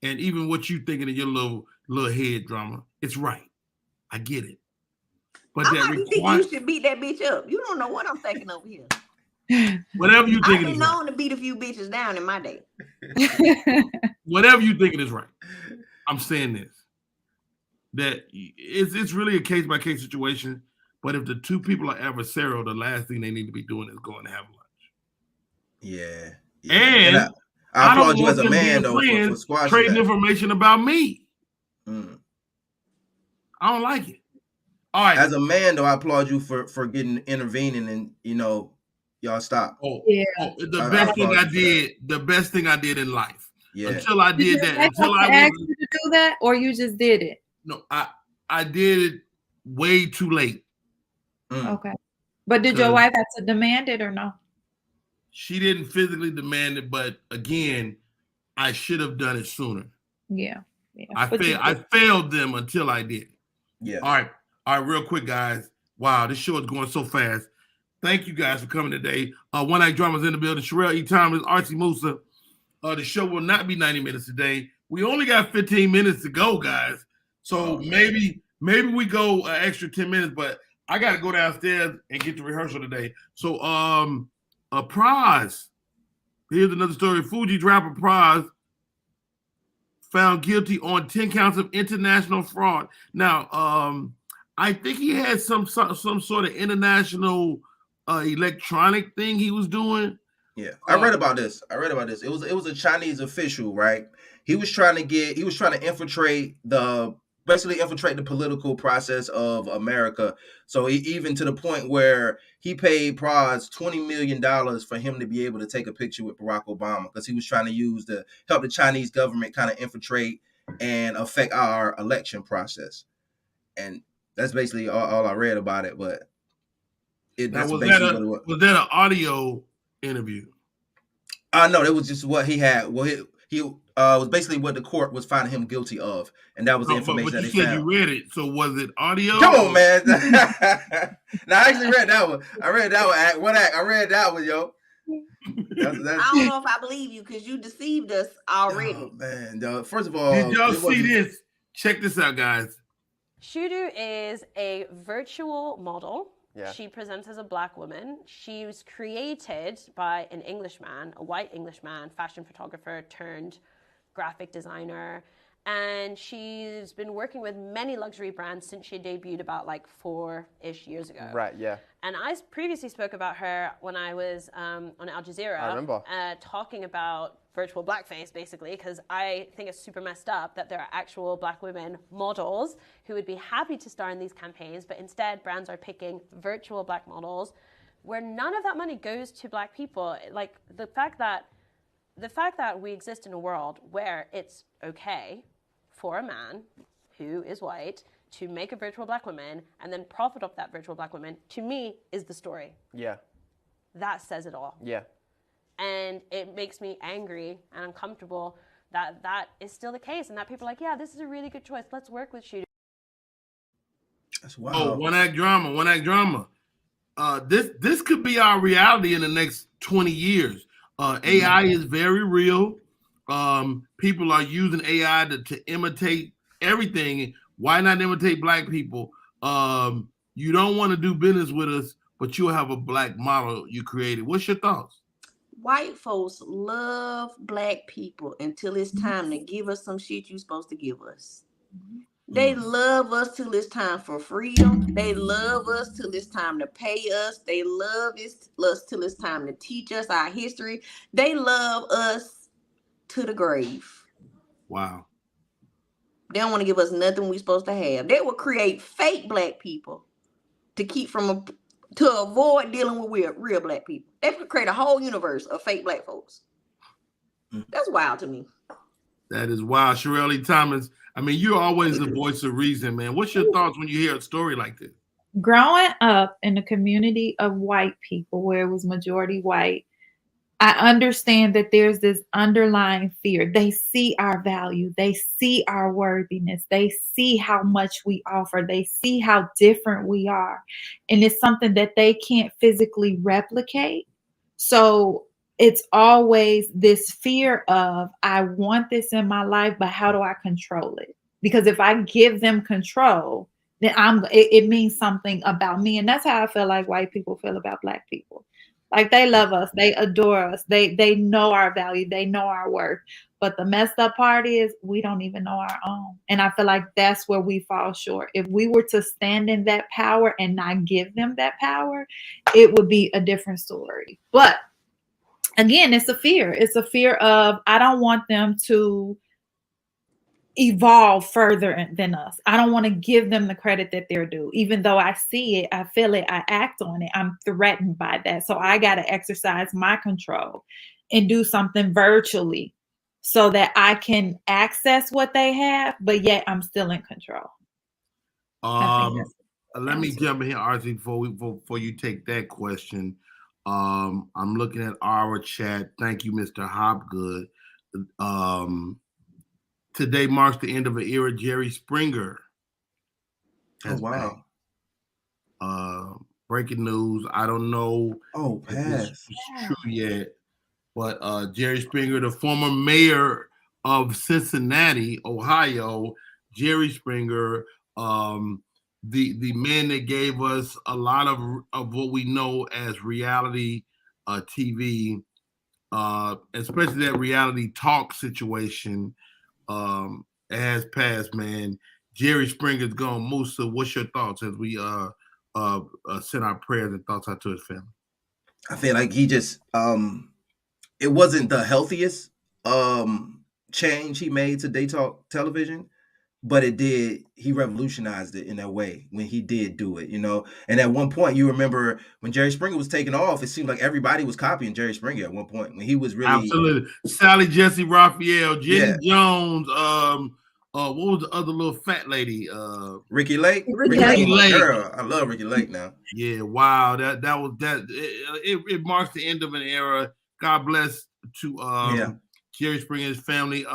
and even what you thinking in your little head drama, it's right. I get it. But I think you should beat that bitch up. You don't know what I'm thinking over here. Whatever you think I've been known to beat a few bitches down in my day. Whatever you think it is right. I'm saying this. That it's really a case by case situation. But if the two people are adversarial, the last thing they need to be doing is going to have lunch. Yeah. And I applaud you as a man though for squashing trading information about me. I don't like it. All right. As a man though, I applaud you for intervening and y'all stop. The best thing I did in life. Yeah. Until I did that. Until I asked you to do that, or you just did it? No, I did it way too late. Okay. But did your wife have to demand it or no? She didn't physically demand it, but again, I should have done it sooner. Yeah. I failed them until I did. Yeah. All right, real quick, guys. Wow, this show is going so fast. Thank you guys for coming today. One Night Drama's in the building. Sherelle E. Thomas, Archie Musa. The show will not be 90 minutes today. We only got 15 minutes to go, guys. So maybe we go an extra 10 minutes, but I got to go downstairs and get to rehearsal today. So, Praz. Here's another story. Fuji rapper Praz found guilty on 10 counts of international fraud. Now, I think he had some sort of international electronic thing he was doing. Yeah, I read about this. It was a Chinese official, right? He was trying to infiltrate the political process of America. So even to the point where he paid Praz $20 million for him to be able to take a picture with Barack Obama, because he was trying to help the Chinese government kind of infiltrate and affect our election process. And that's basically all I read about it. But was that an audio interview? No, that was just what he had. Well, he was basically what the court was finding him guilty of, and that was the information that they found. But you said you read it, so was it audio? Come on, man. Now, I actually read that one. I read that one, yo. I don't know if I believe you because you deceived us already. Oh, man, first of all, did y'all see this? Check this out, guys. Shudu is a virtual model. Yeah. She presents as a black woman. She was created by an Englishman, a white Englishman, fashion photographer turned graphic designer. And she's been working with many luxury brands since she debuted about 4-ish years ago. Right, yeah. And I previously spoke about her when I was on Al Jazeera. I remember. Talking about virtual blackface, basically, because I think it's super messed up that there are actual black women models who would be happy to star in these campaigns, but instead brands are picking virtual black models where none of that money goes to black people. Like the fact that we exist in a world where it's okay for a man who is white to make a virtual black woman and then profit off that virtual black woman, to me, is the story. Yeah. That says it all. Yeah. And it makes me angry and uncomfortable that that is still the case and that people are like, yeah, this is a really good choice. Let's work with shooters. That's wild. Oh, one act drama. This could be our reality in the next 20 years. AI is very real. People are using AI to imitate everything. Why not imitate black people? You don't want to do business with us, but you'll have a black model you created. What's your thoughts? White folks love black people until it's time to give us some shit you're supposed to give us. They love us till it's time for freedom. They love us till it's time to pay us. They love us till it's time to teach us our history. They love us to the grave. Wow. They don't want to give us nothing we're supposed to have. They will create fake black people to avoid dealing with real black people. They could create a whole universe of fake black folks. That's wild to me. That is wild. Shirley Thomas, I mean, you're always the voice of reason, man. What's your thoughts when you hear a story like this? Growing up in a community of white people where it was majority white, I understand that there's this underlying fear. They see our value. They see our worthiness. They see how much we offer. They see how different we are. And it's something that they can't physically replicate. So it's always this fear of, I want this in my life, but how do I control it? Because if I give them control, then it means something about me. And that's how I feel like white people feel about black people. Like they love us, they adore us, they know our value, they know our worth. But the messed up part is we don't even know our own. And I feel like that's where we fall short. If we were to stand in that power and not give them that power, it would be a different story. But again, it's a fear. It's a fear of, I don't want them to evolve further than us. I don't want to give them the credit that they're due. Even though I see it, I feel it, I act on it, I'm threatened by that. So I got to exercise my control and do something virtually so that I can access what they have, but yet I'm still in control. Let me jump in here, RC, before you take that question. I'm looking at our chat. Thank you, Mr. Hopgood. Today marks the end of an era. Jerry Springer. Oh, wow. Breaking news. I don't know if it's true yet, but Jerry Springer, the former mayor of Cincinnati, Ohio, Jerry Springer, the man that gave us a lot of what we know as reality TV, especially that reality talk situation. It has passed, man. Jerry Springer's gone. Musa, what's your thoughts as we send our prayers and thoughts out to his family? I feel like he just it wasn't the healthiest change he made to day talk television, but it did. He revolutionized it in that way when he did do it, you know. And at one point, you remember when Jerry Springer was taking off, it seemed like everybody was copying Jerry Springer at one point when he was really absolutely. Sally Jesse Raphael, Jenny Jones, what was the other little fat lady? Ricky Lake. Ricky Lake. Girl, I love Ricky Lake now. Yeah, wow. That was that. It marks the end of an era. God bless to Jerry Springer's family.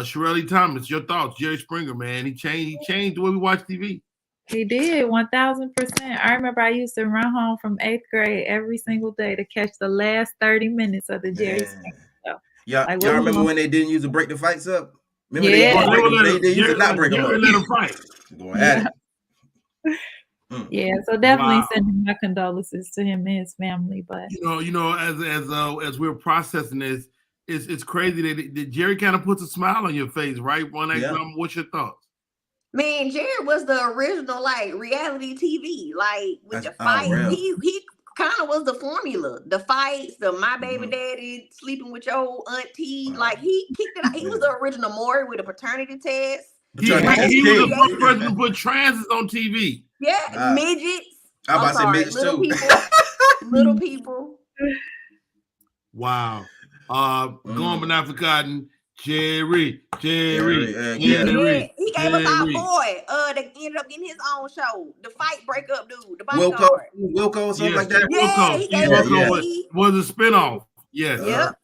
Shirley Thomas, your thoughts? Jerry Springer, man, he changed the way we watch TV. He did 1,000%. I remember I used to run home from 8th grade every single day to catch the last 30 minutes of the Jerry Springer show. Y'all remember when they didn't use to break the fights up? Remember they used to not break them up. Let them fight. Going at it. Yeah, so definitely sending my condolences to him and his family. But you know, as we're processing this, it's crazy that Jerry kind of puts a smile on your face, right? What's your thoughts? Man, Jerry was the original like reality TV, like with the fight. He kind of was the formula. The fights, the my baby daddy sleeping with your old auntie. Like he kicked it out. He was the original Maury with a paternity test. He was the first person to put transes on TV. Yeah, midgets. I'm about to say midgets little too. people. Little people. Wow. Going but not forgotten. Jerry. He gave us our boy. That ended up getting his own show. The fight breakup dude. The bodyguard. Wilco, something like that. Yeah, he gave us was a spinoff. Yes. Yep.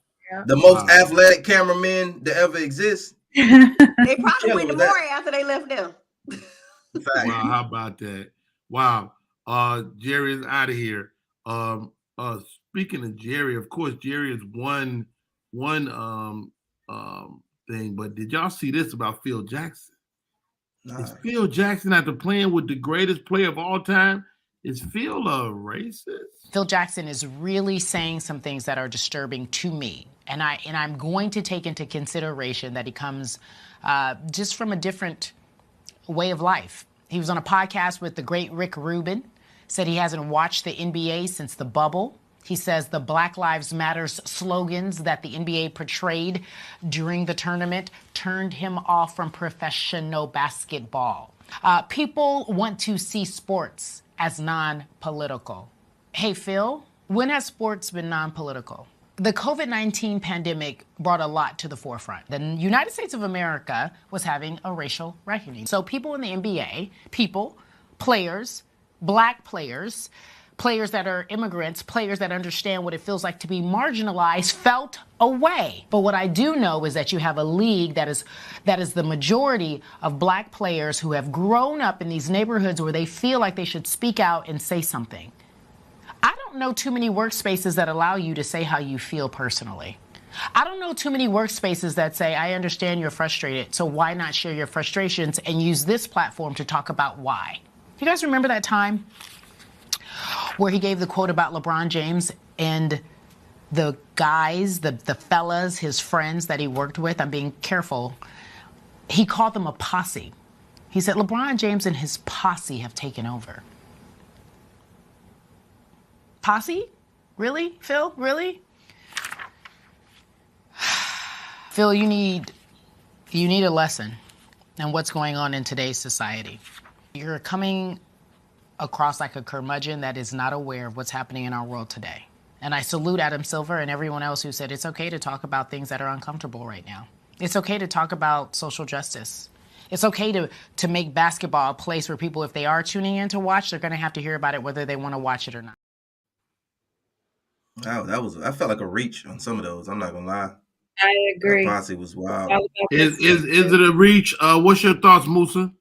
The most athletic cameraman that ever exists. They probably went to Maury after they left them. Wow, how about that? Wow. Jerry is out of here. Speaking of Jerry, of course, Jerry is one thing, but did y'all see this about Phil Jackson? Is Phil Jackson, after playing with the greatest player of all time, is Phil a racist? Phil Jackson is really saying some things that are disturbing to me. And I'm going to take into consideration that he comes just from a different way of life. He was on a podcast with the great Rick Rubin, said he hasn't watched the NBA since the bubble. He says the Black Lives Matters slogans that the NBA portrayed during the tournament turned him off from professional basketball. People want to see sports as non-political. Hey, Phil, when has sports been non-political? The COVID-19 pandemic brought a lot to the forefront. The United States of America was having a racial reckoning. So people in the NBA, players, black players, players that are immigrants, players that understand what it feels like to be marginalized, felt away. But what I do know is that you have a league that is the majority of black players who have grown up in these neighborhoods where they feel like they should speak out and say something. I don't know too many workspaces that allow you to say how you feel personally. I don't know too many workspaces that say, I understand you're frustrated, so why not share your frustrations and use this platform to talk about why? You guys remember that time where he gave the quote about LeBron James and the guys, the fellas, his friends that he worked with? I'm being careful. He called them a posse. He said, LeBron James and his posse have taken over. Posse? Really, Phil? Really? Phil, you need a lesson in what's going on in today's society. You're coming across like a curmudgeon that is not aware of what's happening in our world today. And I salute Adam Silver and everyone else who said it's okay to talk about things that are uncomfortable right now. It's okay to talk about social justice. It's okay to make basketball a place where people, if they are tuning in to watch, they're going to have to hear about it whether they want to watch it or not. Wow, I felt like a reach on some of those. I'm not gonna lie. I agree. That posse was wild. Is it a reach? What's your thoughts, Musa?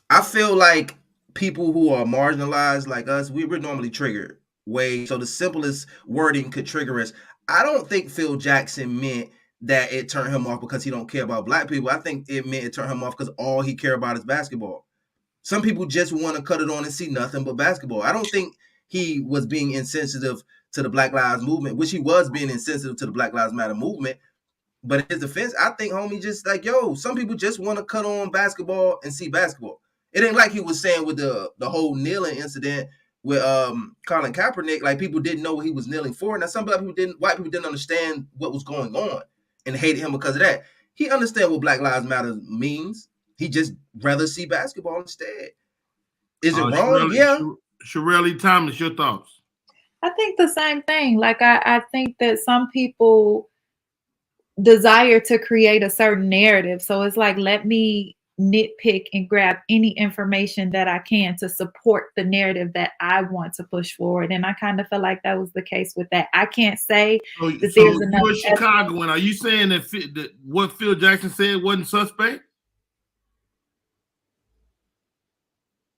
I feel like people who are marginalized like us, we're normally triggered so the simplest wording could trigger us. I don't think Phil Jackson meant that it turned him off because he don't care about black people. I think it meant it turned him off because all he cared about is basketball. Some people just want to cut it on and see nothing but basketball. I don't think he was being insensitive to the Black Lives Movement, which he was being insensitive to the Black Lives Matter movement. But in his defense, I think homie just like, some people just want to cut on basketball and see basketball. It ain't like he was saying with the whole kneeling incident with Colin Kaepernick, like people didn't know what he was kneeling for. Now some white people didn't understand what was going on and hated him because of that. He understand what Black Lives Matter means. He just rather see basketball instead. Is it wrong? Yeah. Shirley Thomas, your thoughts? I think the same thing. Like I think that some people desire to create a certain narrative. So it's like, let me nitpick and grab any information that I can to support the narrative that I want to push forward. And I kind of feel like that was the case with that. I can't say that there's enough. You're Chicagoan. Are you saying that what Phil Jackson said wasn't suspect?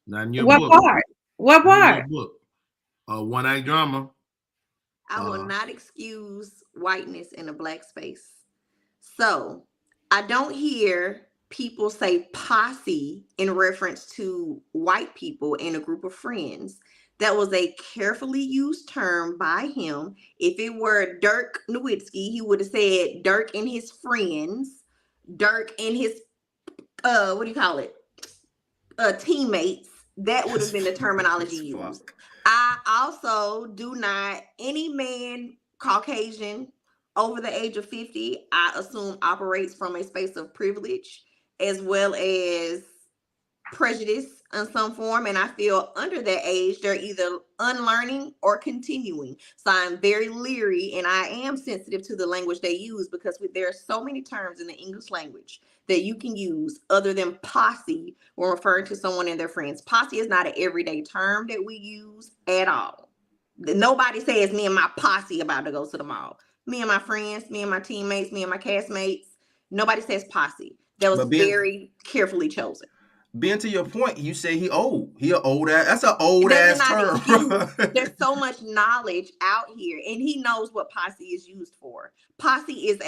Not in your book. Part? What part? One Act Drama. I will not excuse whiteness in a black space. So I don't hear people say posse in reference to white people in a group of friends. That was a carefully used term by him. If it were Dirk Nowitzki, he would have said Dirk and his friends, Dirk and his teammates, That would have been the terminology used. I also do not, any man, Caucasian, over the age of 50, I assume operates from a space of privilege as well as prejudice in some form, and I feel under that age they're either unlearning or continuing. So I'm very leery and I am sensitive to the language they use, because there are so many terms in the English language that you can use other than posse when referring to someone and their friends. Posse is not an everyday term that we use at all. Nobody says me and my posse about to go to the mall. Me and my friends, me and my teammates, me and my castmates. Nobody says posse. That was But being very carefully chosen. to your point, you say he old. He an old ass. That's an old ass term. There's so much knowledge out here, and he knows what posse is used for. Posse is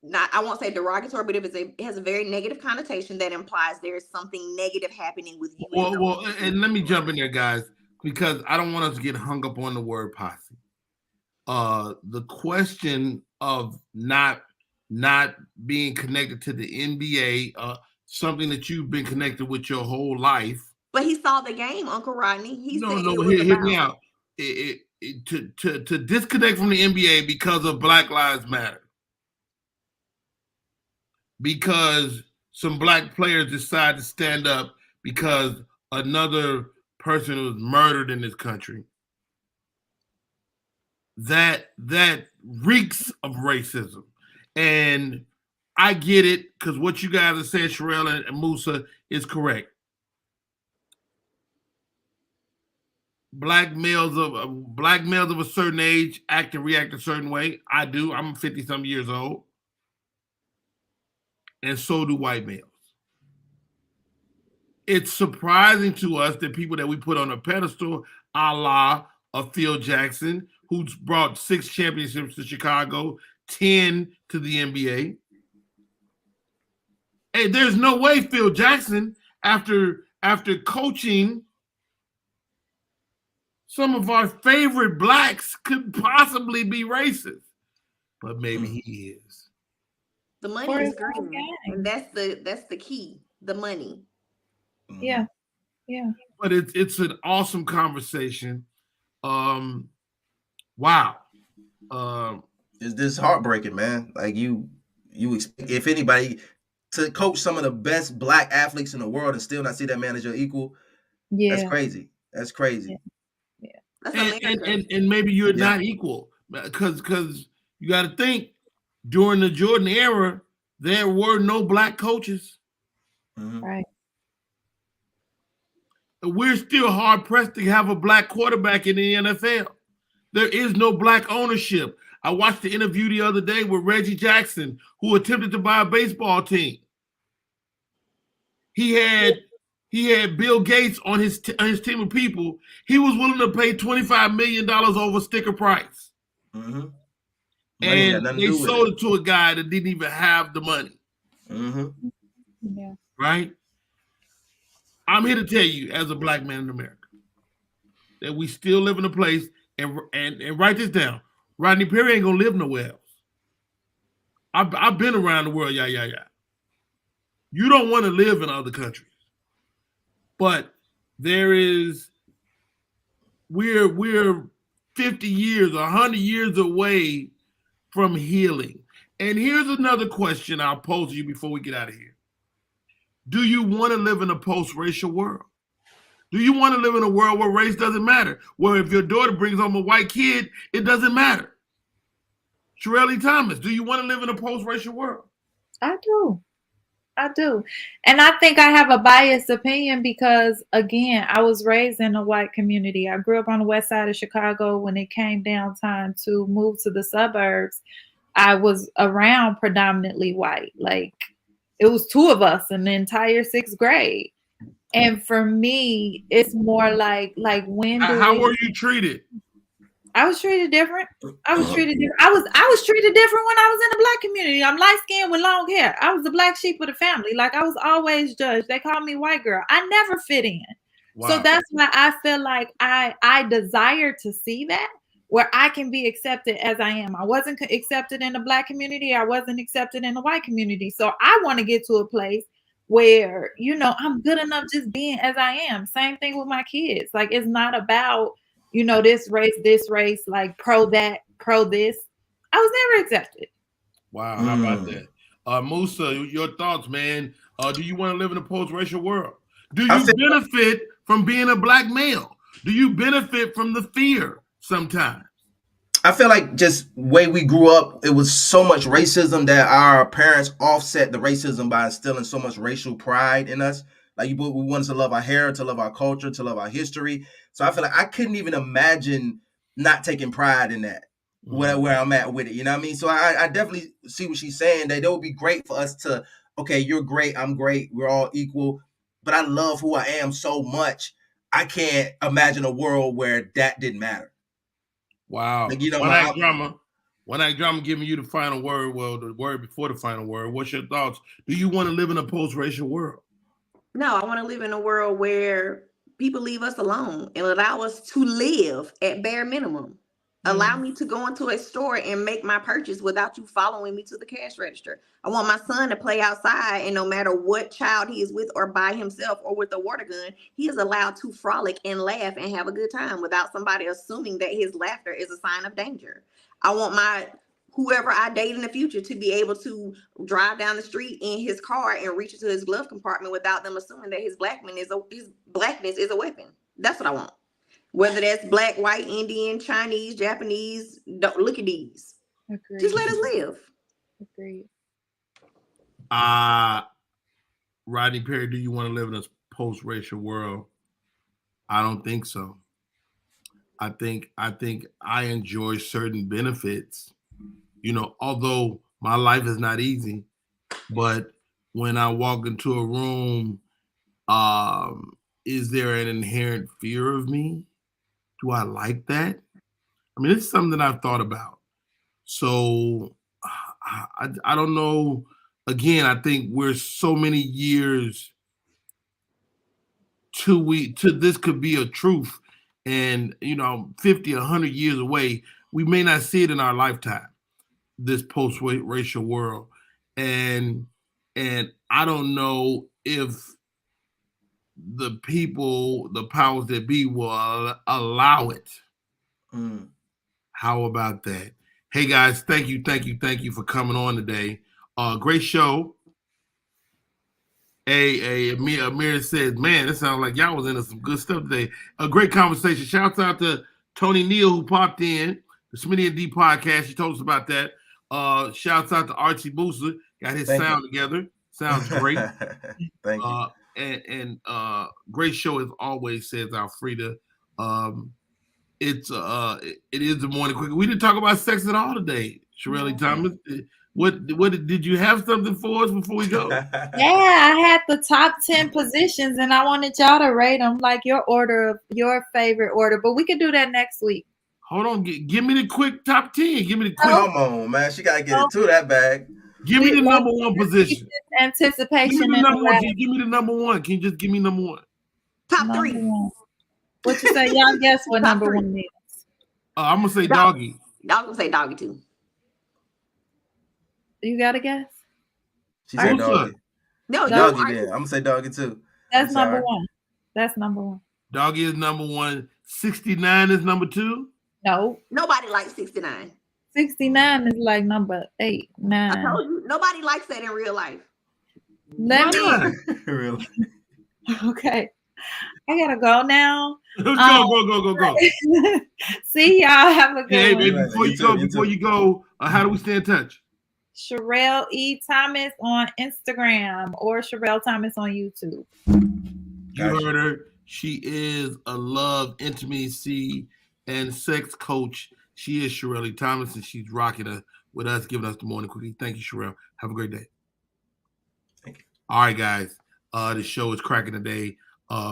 not, I won't say derogatory, but it has a very negative connotation that implies there is something negative happening with you. Well, and let me jump in there, guys, because I don't want us to get hung up on the word posse. The question of not being connected to the NBA, something that you've been connected with your whole life. But he saw the game, Uncle Rodney. Hear me out. To disconnect from the NBA because of Black Lives Matter, because some black players decide to stand up because another person was murdered in this country. That reeks of racism. And I get it, because what you guys are saying, Sherelle and Musa, is correct. Black males of a certain age act and react a certain way. I do. I'm 50-some years old. And so do white males. It's surprising to us that people that we put on a pedestal, a la of Phil Jackson, who's brought 6 championships to Chicago, 10 to the NBA. Hey, there's no way Phil Jackson, after coaching some of our favorite blacks, could possibly be racist. But maybe he is. The money is green, and that's the key. The money. Yeah. But it's an awesome conversation. Wow. Is this heartbreaking, man? Like you expect, if anybody, to coach some of the best black athletes in the world and still not see that man as your equal. Yeah. That's crazy. That's crazy. Yeah. And maybe you're not equal, because you got to think, during the Jordan era, there were no black coaches. Mm-hmm. Right. We're still hard pressed to have a black quarterback in the NFL. There is no black ownership. I watched the interview the other day with Reggie Jackson, who attempted to buy a baseball team. He had Bill Gates on his team of people. He was willing to pay $25 million over sticker price. Mm-hmm. And they sold it to a guy that didn't even have the money. Mm-hmm. Yeah. Right? I'm here to tell you, as a black man in America, that we still live in a place, and write this down. Rodney Perry ain't gonna live nowhere else. I've been around the world, yeah. You don't want to live in other countries, but we're 50 years, 100 years away from healing. And here's another question I'll pose to you before we get out of here. Do you want to live in a post-racial world? Do you want to live in a world where race doesn't matter? Where if your daughter brings home a white kid, it doesn't matter? Shirley Thomas, do you want to live in a post-racial world? I do. And I think I have a biased opinion because, again, I was raised in a white community. I grew up on the west side of Chicago. When it came down time to move to the suburbs, I was around predominantly white. Like, it was 2 of us in the entire 6th grade. And for me, it's more like when how were you treated? I was treated different. I was treated different when I was in the black community. I'm light skinned with long hair. I was the black sheep of the family. Like, I was always judged. They called me white girl. I never fit in. Wow. So that's why I feel like I desire to see that, where I can be accepted as I am. I wasn't accepted in the black community. I wasn't accepted in the white community. So I want to get to a place where, you know, I'm good enough just being as I am. Same thing with my kids. Like, it's not about, you know, this race, like pro that, pro this. I was never accepted. Wow, how about that? Musa, your thoughts, man. Do you want to live in a post-racial world? Do you benefit from being a black male? Do you benefit from the fear sometimes? I feel like just way we grew up, it was so much racism that our parents offset the racism by instilling so much racial pride in us. Like we wanted to love our hair, to love our culture, to love our history. So I feel like I couldn't even imagine not taking pride in that. Where I'm at with it, you know what I mean? So I definitely see what she's saying. That it would be great for us to, okay, you're great, I'm great, we're all equal. But I love who I am so much. I can't imagine a world where that didn't matter. Wow. Like, you know, One Act Drama giving you the final word. Well, the word before the final word. What's your thoughts? Do you want to live in a post-racial world? No, I want to live in a world where people leave us alone and allow us to live at bare minimum. Allow me to go into a store and make my purchase without you following me to the cash register. I want my son to play outside, and no matter what child he is with or by himself or with a water gun, he is allowed to frolic and laugh and have a good time without somebody assuming that his laughter is a sign of danger. I want my whoever I date in the future to be able to drive down the street in his car and reach into his glove compartment without them assuming that his blackness is a weapon. That's what I want. Whether that's black, white, Indian, Chinese, Japanese, don't look at these. Agreed. Just let us live. Agreed. Rodney Perry, do you want to live in a post-racial world? I don't think so. I think I enjoy certain benefits. You know, although my life is not easy, but when I walk into a room, is there an inherent fear of me? Do I like that? I mean, it's something I've thought about. So I don't know. Again, I think we're so many years to this could be a truth. And, you know, 50, 100 years away, we may not see it in our lifetime, this post-racial world. And I don't know if the people, the powers that be, will allow it. How about that? Hey guys, thank you for coming on today. Great show. Amir said, man, it sounds like y'all was into some good stuff today. A great conversation. Shouts out to Tony Neal who popped in, the Smitty and D podcast. She told us about that. Shouts out to Archie Musa, got his sound together. Sounds great. Thank you. And great show as always, says Alfreda. It is the morning quick. We didn't talk about sex at all today, Shirley Thomas. What did you have something for us before we go? Yeah, I had the top 10 positions, and I wanted y'all to rate them like your order of your favorite order. But we could do that next week. Hold on, give me the quick top 10. Give me the quick. Come on, man, she gotta get it to that bag. Give me the number one position. Anticipation. Give me the number one. Can you give me the number one? Can you just give me number one? Top three. What you say? Y'all guess what number one is? I'm gonna say doggy. I'm gonna say doggy too. You got to guess? She said doggy. No, doggy then. I'm going to say doggy too. That's number one. That's number one. Doggy is number one. 69 is number two? No. Nobody likes 69. 69 is like number 8, 9. I told you, nobody likes that in real life. Let me. Really? Okay. I got to go now. Go. See y'all. Have a good one. Hey, baby, before you go, how do we stay in touch? Sherelle E. Thomas on Instagram or Sherelle Thomas on YouTube. You heard her. She is a love, intimacy, and sex coach. She is Sherelle Thomas, and she's rocking with us, giving us the morning quickie. Thank you, Sherelle. Have a great day. Thank you. All right, guys. The show is cracking today.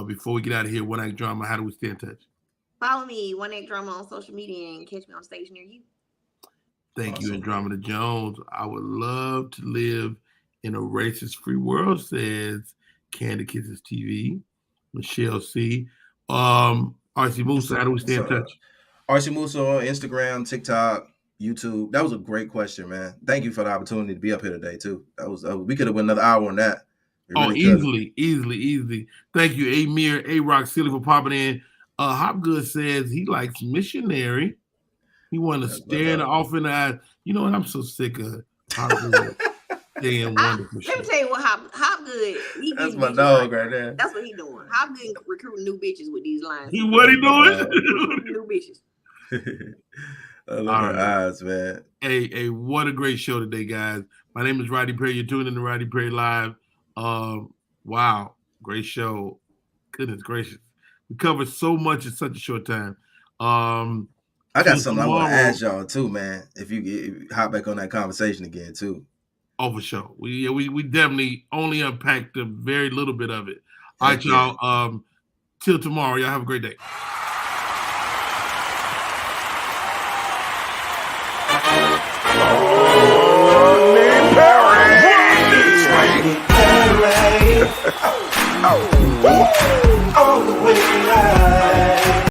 Before we get out of here, One Act Drama, how do we stay in touch? Follow me, One Act Drama, on social media and catch me on stage near you. Thank you, Andromeda Jones. I would love to live in a racist-free world, says Candy Kisses TV. Michelle C. RC Musa, how do we stay in touch? RC Musa on Instagram, TikTok, YouTube. That was a great question, man. Thank you for the opportunity to be up here today, too. That was we could have went another hour on that. Oh, easily. Thank you, Amir, A-Rock Silly, for popping in. Hopgood says he likes Missionary. He want to stare off in the eyes. You know what? I'm so sick of Hopgood saying wonderful shit. Let me tell you what Hopgood. That's my dog right there. That's what he doing. Hopgood recruiting new bitches with these lines. What he doing? Recruiting new bitches. I love her eyes, man. Hey, what a great show today, guys. My name is Roddy Perry. You're tuning in to Roddy Perry Live. Wow, great show. Goodness gracious. We covered so much in such a short time. I got something I want to ask y'all too, man. If you hop back on that conversation again too. Oh, for sure. We definitely only unpacked a very little bit of it. All right, y'all. Till tomorrow. Y'all have a great day. All the way live.